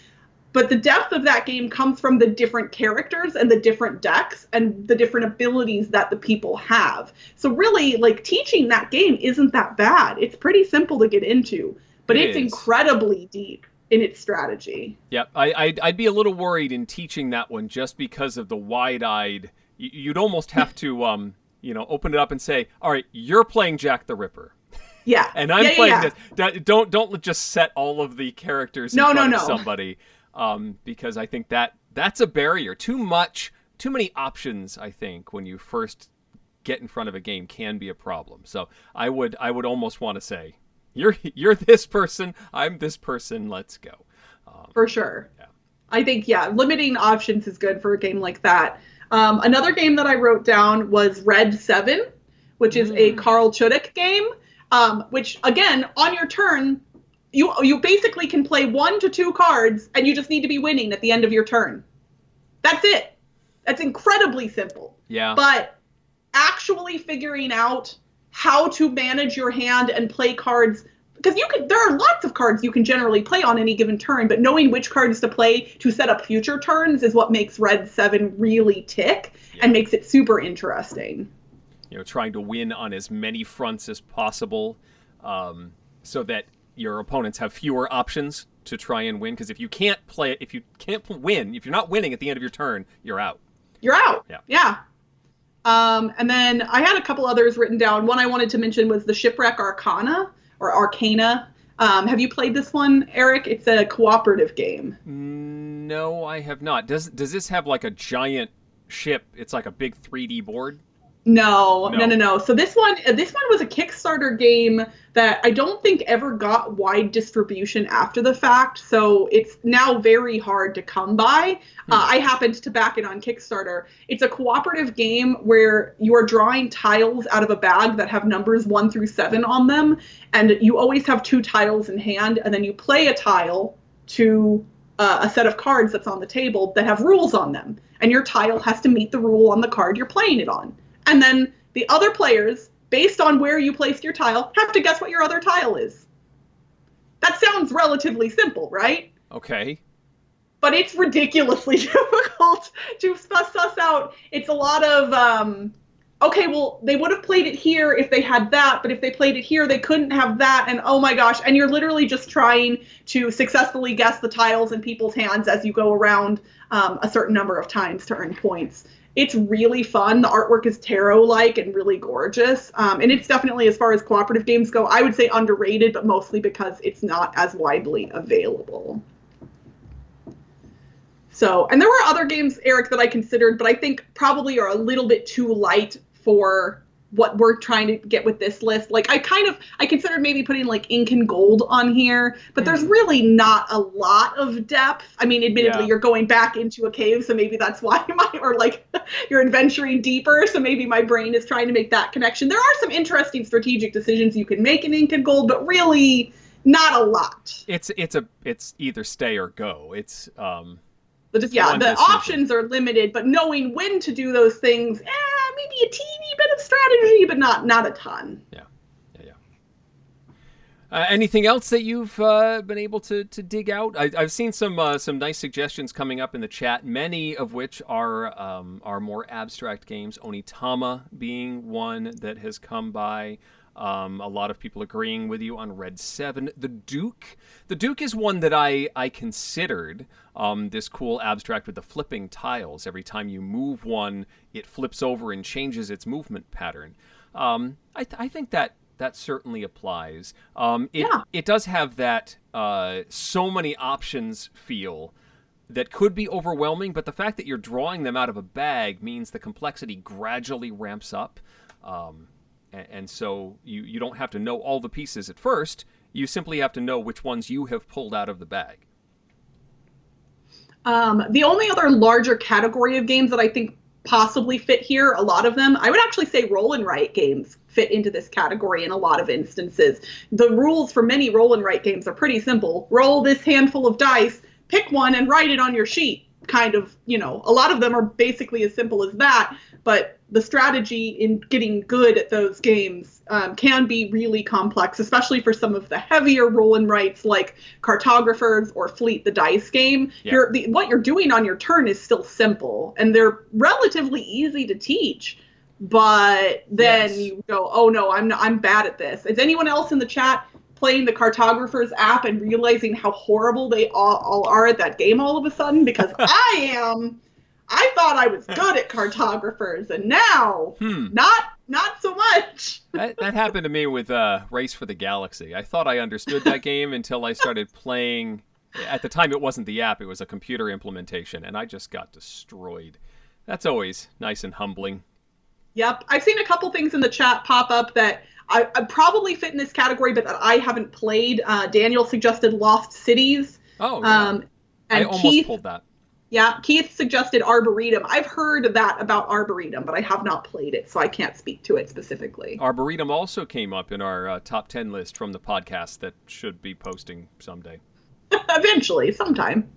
but the depth of that game comes from the different characters and the different decks and the different abilities that the people have. So really, like, teaching that game isn't that bad. It's pretty simple to get into, but it's incredibly deep in its strategy. Yep, I'd be a little worried in teaching that one just because of the wide-eyed. You'd almost have to, open it up and say, all right, you're playing Jack the Ripper. Yeah. And I'm playing this. Don't just set all of the characters in front of somebody, because I think that's a barrier. Too many options, I think, when you first get in front of a game can be a problem. So I would almost want to say, you're this person, I'm this person, let's go. For sure. Yeah. I think, limiting options is good for a game like that. Another game that I wrote down was Red 7, which is a Carl Chudik game. Which, again, on your turn, you basically can play 1 to 2 cards, and you just need to be winning at the end of your turn. That's it. That's incredibly simple. Yeah. But actually figuring out how to manage your hand and play cards, because there are lots of cards you can generally play on any given turn, but knowing which cards to play to set up future turns is what makes Red 7 really tick and makes it super interesting. Trying to win on as many fronts as possible, so that your opponents have fewer options to try and win. Because if you're not winning at the end of your turn, you're out. You're out. Yeah. And then I had a couple others written down. One I wanted to mention was the Shipwreck Arcana. Have you played this one, Eric? It's a cooperative game. No, I have not. Does this have like a giant ship? It's like a big 3D board. No. So this one was a Kickstarter game that I don't think ever got wide distribution after the fact. So it's now very hard to come by. I happened to back it on Kickstarter. It's a cooperative game where you are drawing tiles out of a bag that have numbers 1 through 7 on them. And you always have 2 tiles in hand. And then you play a tile to a set of cards that's on the table that have rules on them. And your tile has to meet the rule on the card you're playing it on. And then the other players, based on where you placed your tile, have to guess what your other tile is. That sounds relatively simple, right? Okay. But it's ridiculously difficult to suss out. It's a lot of, they would have played it here if they had that, but if they played it here, they couldn't have that, and oh my gosh. And you're literally just trying to successfully guess the tiles in people's hands as you go around a certain number of times to earn points. It's really fun. The artwork is tarot-like and really gorgeous. And it's definitely, as far as cooperative games go, I would say underrated, but mostly because it's not as widely available. So, and there were other games, Eric, that I considered, but I think probably are a little bit too light for what we're trying to get with this list. Like, I considered maybe putting like Ink and Gold on here, but there's really not a lot of depth. I mean, admittedly, you're going back into a cave, so maybe that's why you're adventuring deeper, so maybe my brain is trying to make that connection. There are some interesting strategic decisions you can make in Ink and Gold, but really not a lot. It's either stay or go. It's the options are limited, but knowing when to do those things, maybe a teeny bit of strategy, but not a ton. Yeah. Anything else that you've been able to dig out? I've seen some nice suggestions coming up in the chat, many of which are more abstract games. Onitama being one that has come by. A lot of people agreeing with you on Red 7. The Duke is one that I considered. This cool abstract with the flipping tiles. Every time you move one, it flips over and changes its movement pattern. I think that certainly applies. It does have that so many options feel that could be overwhelming, but the fact that you're drawing them out of a bag means the complexity gradually ramps up. And so you don't have to know all the pieces at first. You simply have to know which ones you have pulled out of the bag. The only other larger category of games that I think possibly fit here, a lot of them, I would actually say roll and write games fit into this category in a lot of instances. The rules for many roll and write games are pretty simple. Roll this handful of dice, pick one, and write it on your sheet. Kind of, a lot of them are basically as simple as that, but the strategy in getting good at those games can be really complex, especially for some of the heavier roll and writes like Cartographers or Fleet the Dice game. Yeah. What you're doing on your turn is still simple, and they're relatively easy to teach. But then you go, oh no, I'm bad at this. Is anyone else in the chat playing the Cartographers app and realizing how horrible they all are at that game all of a sudden? Because I am. I thought I was good at Cartographers, and now not so much. That happened to me with Race for the Galaxy. I thought I understood that game until I started playing. At the time, it wasn't the app; it was a computer implementation, and I just got destroyed. That's always nice and humbling. Yep, I've seen a couple things in the chat pop up that I probably fit in this category, but that I haven't played. Daniel suggested Lost Cities. Oh, yeah. And I almost pulled that. Yeah, Keith suggested Arboretum. I've heard that about Arboretum, but I have not played it, so I can't speak to it specifically. Arboretum also came up in our top 10 list from the podcast that should be posting someday. Eventually, sometime.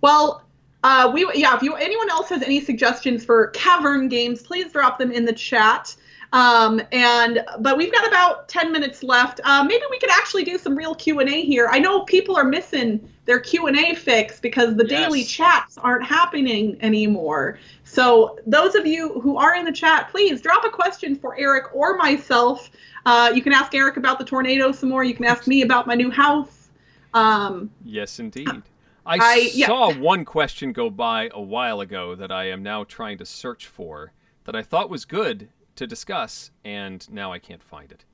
Well, if anyone else has any suggestions for Cavern games, please drop them in the chat. But we've got about 10 minutes left. Maybe we could actually do some real Q&A here. I know people are missing their Q&A fix because the daily chats aren't happening anymore. So those of you who are in the chat, please drop a question for Eric or myself. You can ask Eric about the tornado some more. You can ask me about my new house. Yes, indeed. I saw one question go by a while ago that I am now trying to search for that I thought was good to discuss, and now I can't find it.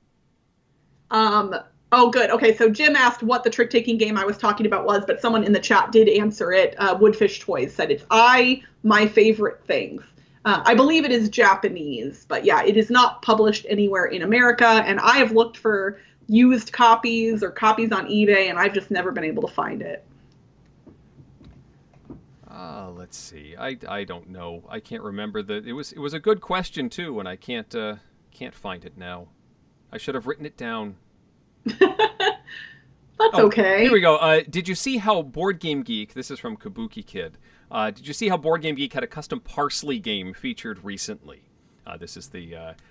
Oh, good. Okay, so Jim asked what the trick-taking game I was talking about was, but someone in the chat did answer it. Woodfish Toys said it's My Favorite Things. I believe it is Japanese, but yeah, it is not published anywhere in America, and I have looked for used copies or copies on eBay, and I've just never been able to find it. Let's see. I don't know. I can't remember it was a good question too, and I can't find it now. I should have written it down. That's okay. Here we go. Did you see how Board Game Geek, this is from Kabuki Kid, did you see how Board Game Geek had a custom Parsley game featured recently? This is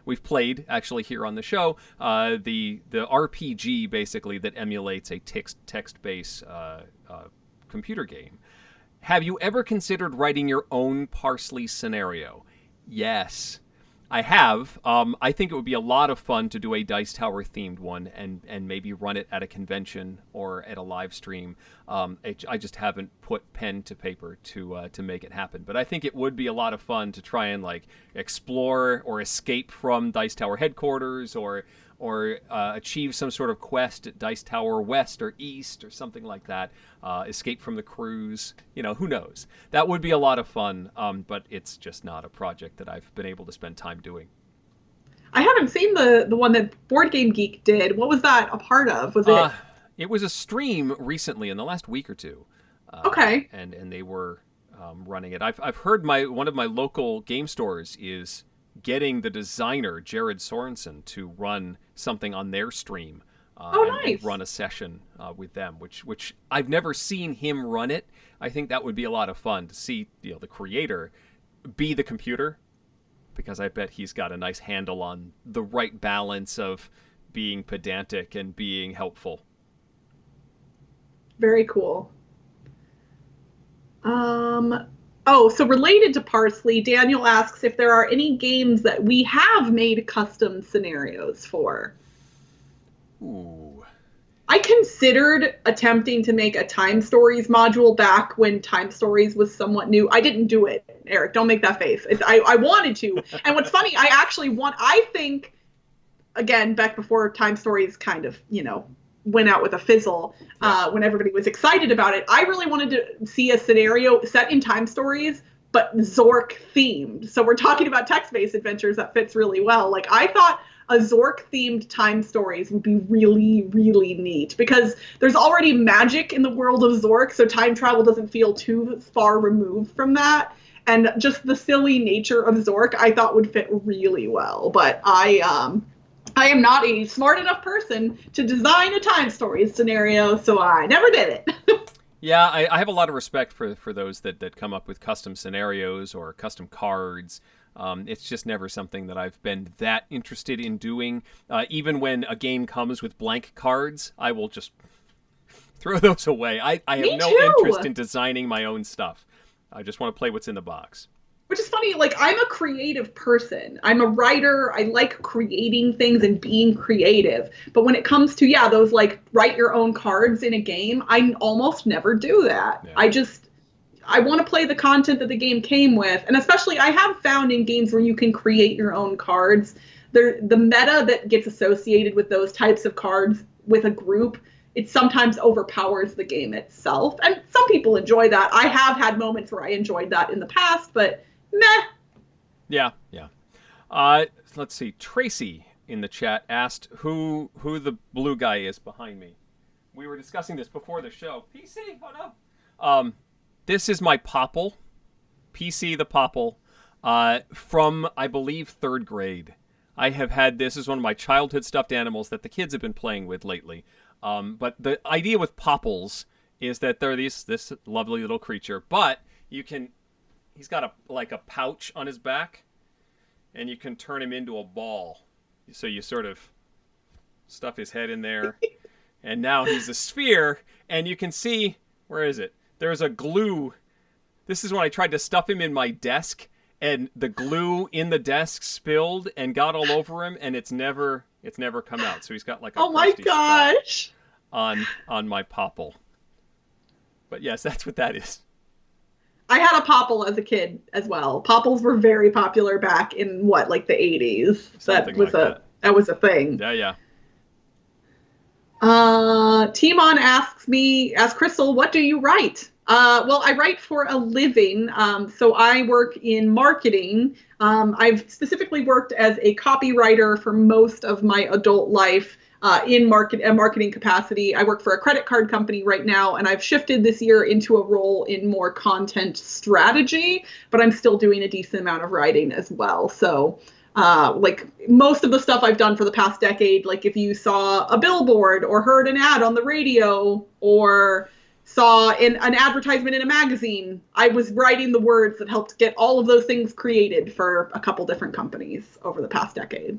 we've played actually here on the show, the RPG basically that emulates a text-based computer game. Have you ever considered writing your own Parsley scenario? Yes, I have. I think it would be a lot of fun to do a Dice Tower themed one and maybe run it at a convention or at a live stream. I just haven't put pen to paper to make it happen. But I think it would be a lot of fun to try and explore or escape from Dice Tower headquarters or achieve some sort of quest at Dice Tower West or East or something like that. Escape from the cruise. Who knows? That would be a lot of fun, but it's just not a project that I've been able to spend time doing. I haven't seen the one that Board Game Geek did. What was that a part of? Was it? It was a stream recently in the last week or two. Okay. And they were running it. I've heard one of my local game stores is getting the designer Jared Sorensen to run something on their stream and run a session with them, which I've never seen him run it. I think that would be a lot of fun to see the creator be the computer, because I bet he's got a nice handle on the right balance of being pedantic and being helpful. Very cool. So related to Parsley, Daniel asks if there are any games that we have made custom scenarios for. Ooh. I considered attempting to make a Time Stories module back when Time Stories was somewhat new. I didn't do it, Eric. Don't make that face. I wanted to. And what's funny, I think, again, back before Time Stories kind of, went out with a fizzle, when everybody was excited about it, I really wanted to see a scenario set in Time Stories, but Zork themed. So we're talking about text-based adventures that fits really well. Like, I thought a Zork themed Time Stories would be really, really neat because there's already magic in the world of Zork, so time travel doesn't feel too far removed from that. And just the silly nature of Zork, I thought would fit really well. But I am not a smart enough person to design a Time Stories scenario, so I never did it. Yeah, I have a lot of respect for those that come up with custom scenarios or custom cards. It's just never something that I've been that interested in doing. Even when a game comes with blank cards, I will just throw those away. I have no interest in designing my own stuff. I just want to play what's in the box. Which is funny, like, I'm a creative person. I'm a writer. I like creating things and being creative. But when it comes to, those, like, write your own cards in a game, I almost never do that. Yeah. I want to play the content that the game came with. And especially, I have found in games where you can create your own cards, the meta that gets associated with those types of cards with a group, it sometimes overpowers the game itself. And some people enjoy that. I have had moments where I enjoyed that in the past, but meh. Yeah. Let's see. Tracy in the chat asked who the blue guy is behind me. We were discussing this before the show. PC, oh no. This is my Popple. PC the Popple. From, I believe, 3rd grade. I have had this as one of my childhood stuffed animals that the kids have been playing with lately. But the idea with Popples is that they're this lovely little creature, but he's got a pouch on his back, and you can turn him into a ball. So you sort of stuff his head in there, and now he's a sphere, and you can see, where is it? There's a glue. This is when I tried to stuff him in my desk, and the glue in the desk spilled and got all over him, and it's never come out. So he's got like a oh my gosh on my Popple. But yes, that's what that is. I had a Popple as a kid as well. Popples were very popular back in the 80s. That was a thing. Yeah. Timon asks Crystal, what do you write? Well, I write for a living. So I work in marketing. I've specifically worked as a copywriter for most of my adult life. In marketing capacity. I work for a credit card company right now, and I've shifted this year into a role in more content strategy, but I'm still doing a decent amount of writing as well. So, like most of the stuff I've done for the past decade, like if you saw a billboard or heard an ad on the radio or saw an advertisement in a magazine, I was writing the words that helped get all of those things created for a couple different companies over the past decade.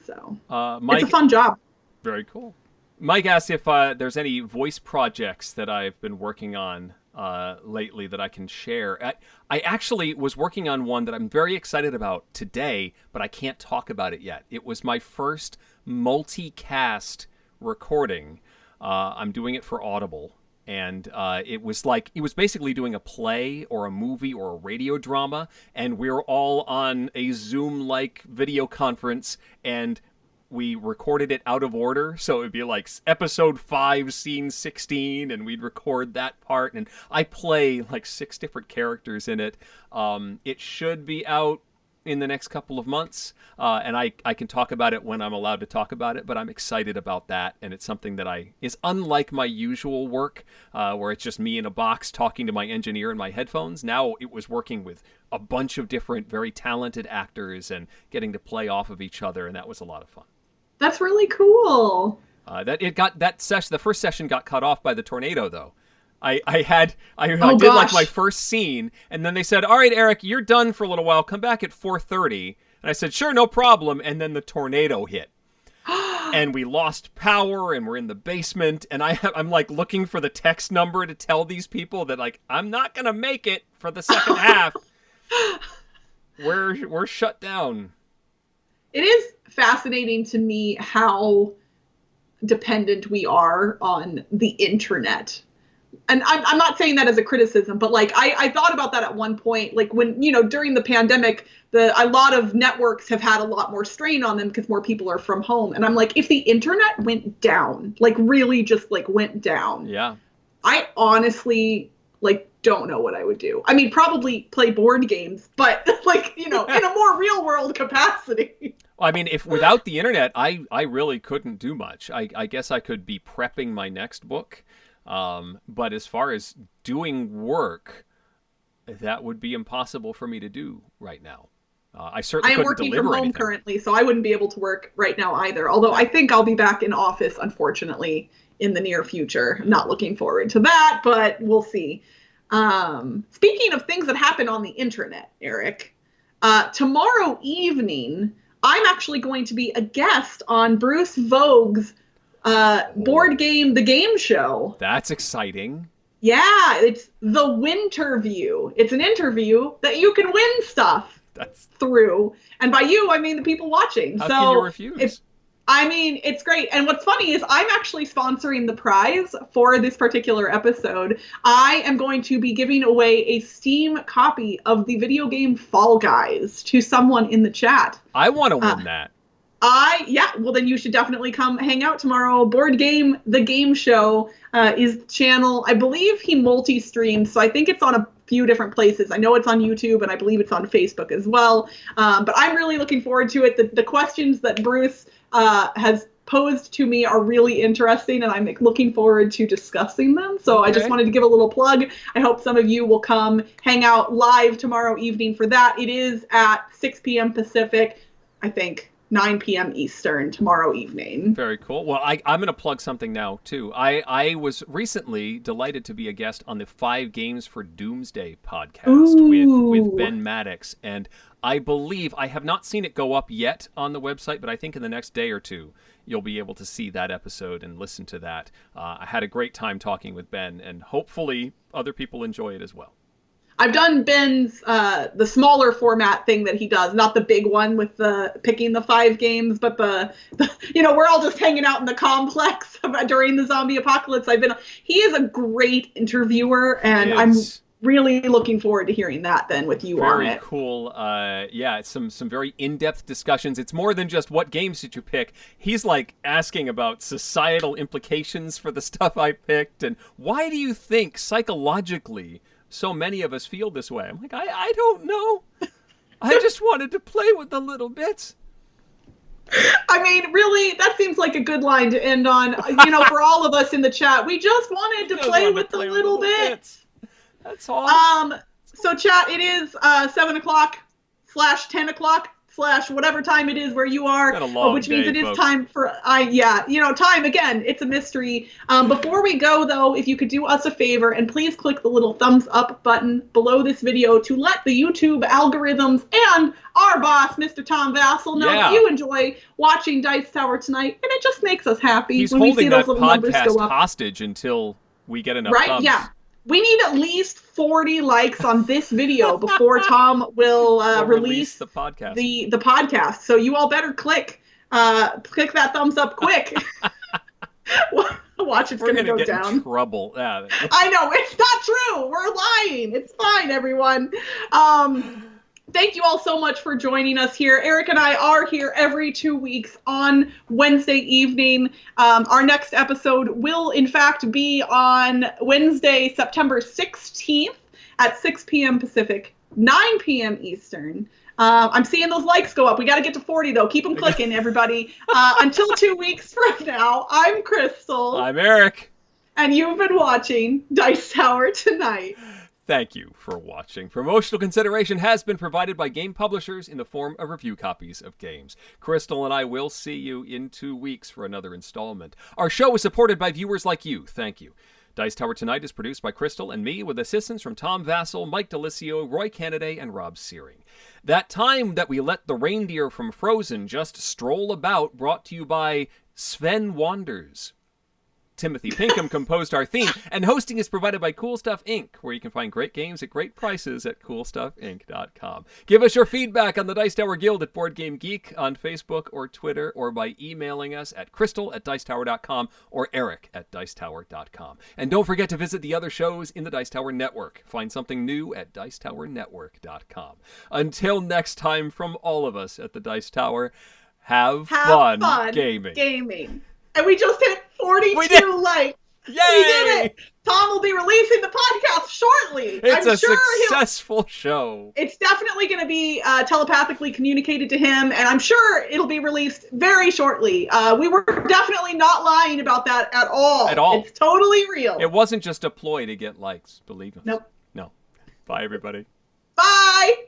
So Mike, it's a fun job. Very cool. Mike asked if there's any voice projects that I've been working on lately that I can share. I actually was working on one that I'm very excited about today, but I can't talk about it yet. It was my first multicast recording. I'm doing it for Audible. And it was basically doing a play or a movie or a radio drama, and we were all on a Zoom-like video conference, and we recorded it out of order. So it would be like episode 5, scene 16, and we'd record that part. And I play like 6 different characters in it. It should be out in the next couple of months, and I can talk about it when I'm allowed to talk about it, but I'm excited about that, and it's something that is unlike my usual work, where it's just me in a box talking to my engineer in my headphones. Now it was working with a bunch of different, very talented actors and getting to play off of each other, and that was a lot of fun. That's really cool. The first session got cut off by the tornado, though. I did like my first scene, and then they said, all right, Eric, you're done for a little while. Come back at 4:30. And I said, sure, no problem. And then the tornado hit. and we lost power and we're in the basement, and I'm like looking for the text number to tell these people that like I'm not gonna make it for the second half. We're shut down. It is fascinating to me how dependent we are on the internet. And I'm not saying that as a criticism, but like I thought about that at one point, like when, you know, during the pandemic, a lot of networks have had a lot more strain on them because more people are from home. And I'm like, if the internet went down, like really just like went down. Yeah. I honestly like don't know what I would do. I mean, probably play board games, but like, you know, in a more real world capacity. I mean, if without the internet, I really couldn't do much. I guess I could be prepping my next book. But as far as doing work, that would be impossible for me to do right now. I certainly couldn't deliver anything. I am working from home currently, so I wouldn't be able to work right now either. Although I think I'll be back in office, unfortunately, in the near future. I'm not looking forward to that, but we'll see. Speaking of things that happen on the internet, Eric, tomorrow evening, I'm actually going to be a guest on Bruce Vogue's board game, The Game Show. That's exciting. Yeah, it's the Winterview. It's an interview that you can win stuff through. And by you, I mean the people watching. How can you refuse? It's great. And what's funny is I'm actually sponsoring the prize for this particular episode. I am going to be giving away a Steam copy of the video game Fall Guys to someone in the chat. I want to win that. Well then you should definitely come hang out tomorrow. Board Game, The Game Show is the channel. I believe he multi-streams, so I think it's on a few different places. I know it's on YouTube, and I believe it's on Facebook as well. But I'm really looking forward to it. The questions that Bruce has posed to me are really interesting, and I'm looking forward to discussing them. So I just wanted to give a little plug. I hope some of you will come hang out live tomorrow evening for that. It is at 6 p.m. Pacific, I think. 9 p.m. Eastern tomorrow evening. Very cool. Well, I'm going to plug something now, too. I was recently delighted to be a guest on the 5 Games for Doomsday podcast with Ben Maddox. And I believe, I have not seen it go up yet on the website, but I think in the next day or two, you'll be able to see that episode and listen to that. I had a great time talking with Ben, and hopefully other people enjoy it as well. I've done Ben's, the smaller format thing that he does, not the big one with the picking the 5 games, but the we're all just hanging out in the complex during the zombie apocalypse. He is a great interviewer, and I'm really looking forward to hearing that then with you on it. Very cool. Some very in-depth discussions. It's more than just what games did you pick. He's like asking about societal implications for the stuff I picked, and why do you think psychologically so many of us feel this way? I'm like, I don't know. I just wanted to play with the little bits. I mean, really, that seems like a good line to end on. For all of us in the chat, we just wanted to play with the little bits. That's all. So chat, it is 7 o'clock / 10 o'clock / whatever time it is where you are, which means it is time for, time again, it's a mystery. Before we go though, if you could do us a favor and please click the little thumbs up button below this video to let the YouTube algorithms and our boss, Mr. Tom Vassell, know that you enjoy watching Dice Tower tonight, and it just makes us happy when we see those little numbers go up. He's holding that podcast hostage until we get enough thumbs. Right, yeah. We need at least 40 likes on this video before Tom will release the podcast. The podcast. So you all better click that thumbs up quick. Watch, it's going to go down. In trouble. Yeah. I know, it's not true. We're lying. It's fine, everyone. Thank you all so much for joining us here. Eric and I are here every 2 weeks on Wednesday evening. Our next episode will, in fact, be on Wednesday, September 16th at 6 p.m. Pacific, 9 p.m. Eastern. I'm seeing those likes go up. We got to get to 40, though. Keep them clicking, everybody. Until 2 weeks from now, I'm Crystal. I'm Eric. And you've been watching Dice Tower Tonight. Thank you for watching. Promotional consideration has been provided by game publishers in the form of review copies of games. Crystal and I will see you in 2 weeks for another installment. Our show is supported by viewers like you. Thank you. Dice Tower Tonight is produced by Crystal and me with assistance from Tom Vassell, Mike DeLisio, Roy Cannaday, and Rob Searing. That time that we let the reindeer from Frozen just stroll about brought to you by Sven Wanders. Timothy Pinkham composed our theme, and hosting is provided by Cool Stuff Inc., where you can find great games at great prices at coolstuffinc.com. Give us your feedback on the Dice Tower Guild at Board Game Geek on Facebook or Twitter, or by emailing us at crystal@dicetower.com or eric@dicetower.com. And don't forget to visit the other shows in the Dice Tower Network. Find something new at dicetowernetwork.com. Until next time, from all of us at the Dice Tower, have fun gaming. And we just hit 42 likes. Yay! We did it. Tom will be releasing the podcast shortly. It's a successful show. It's definitely going to be telepathically communicated to him, and I'm sure it'll be released very shortly. We were definitely not lying about that at all. At all. It's totally real. It wasn't just a ploy to get likes, believe us. Nope. No. Bye, everybody. Bye.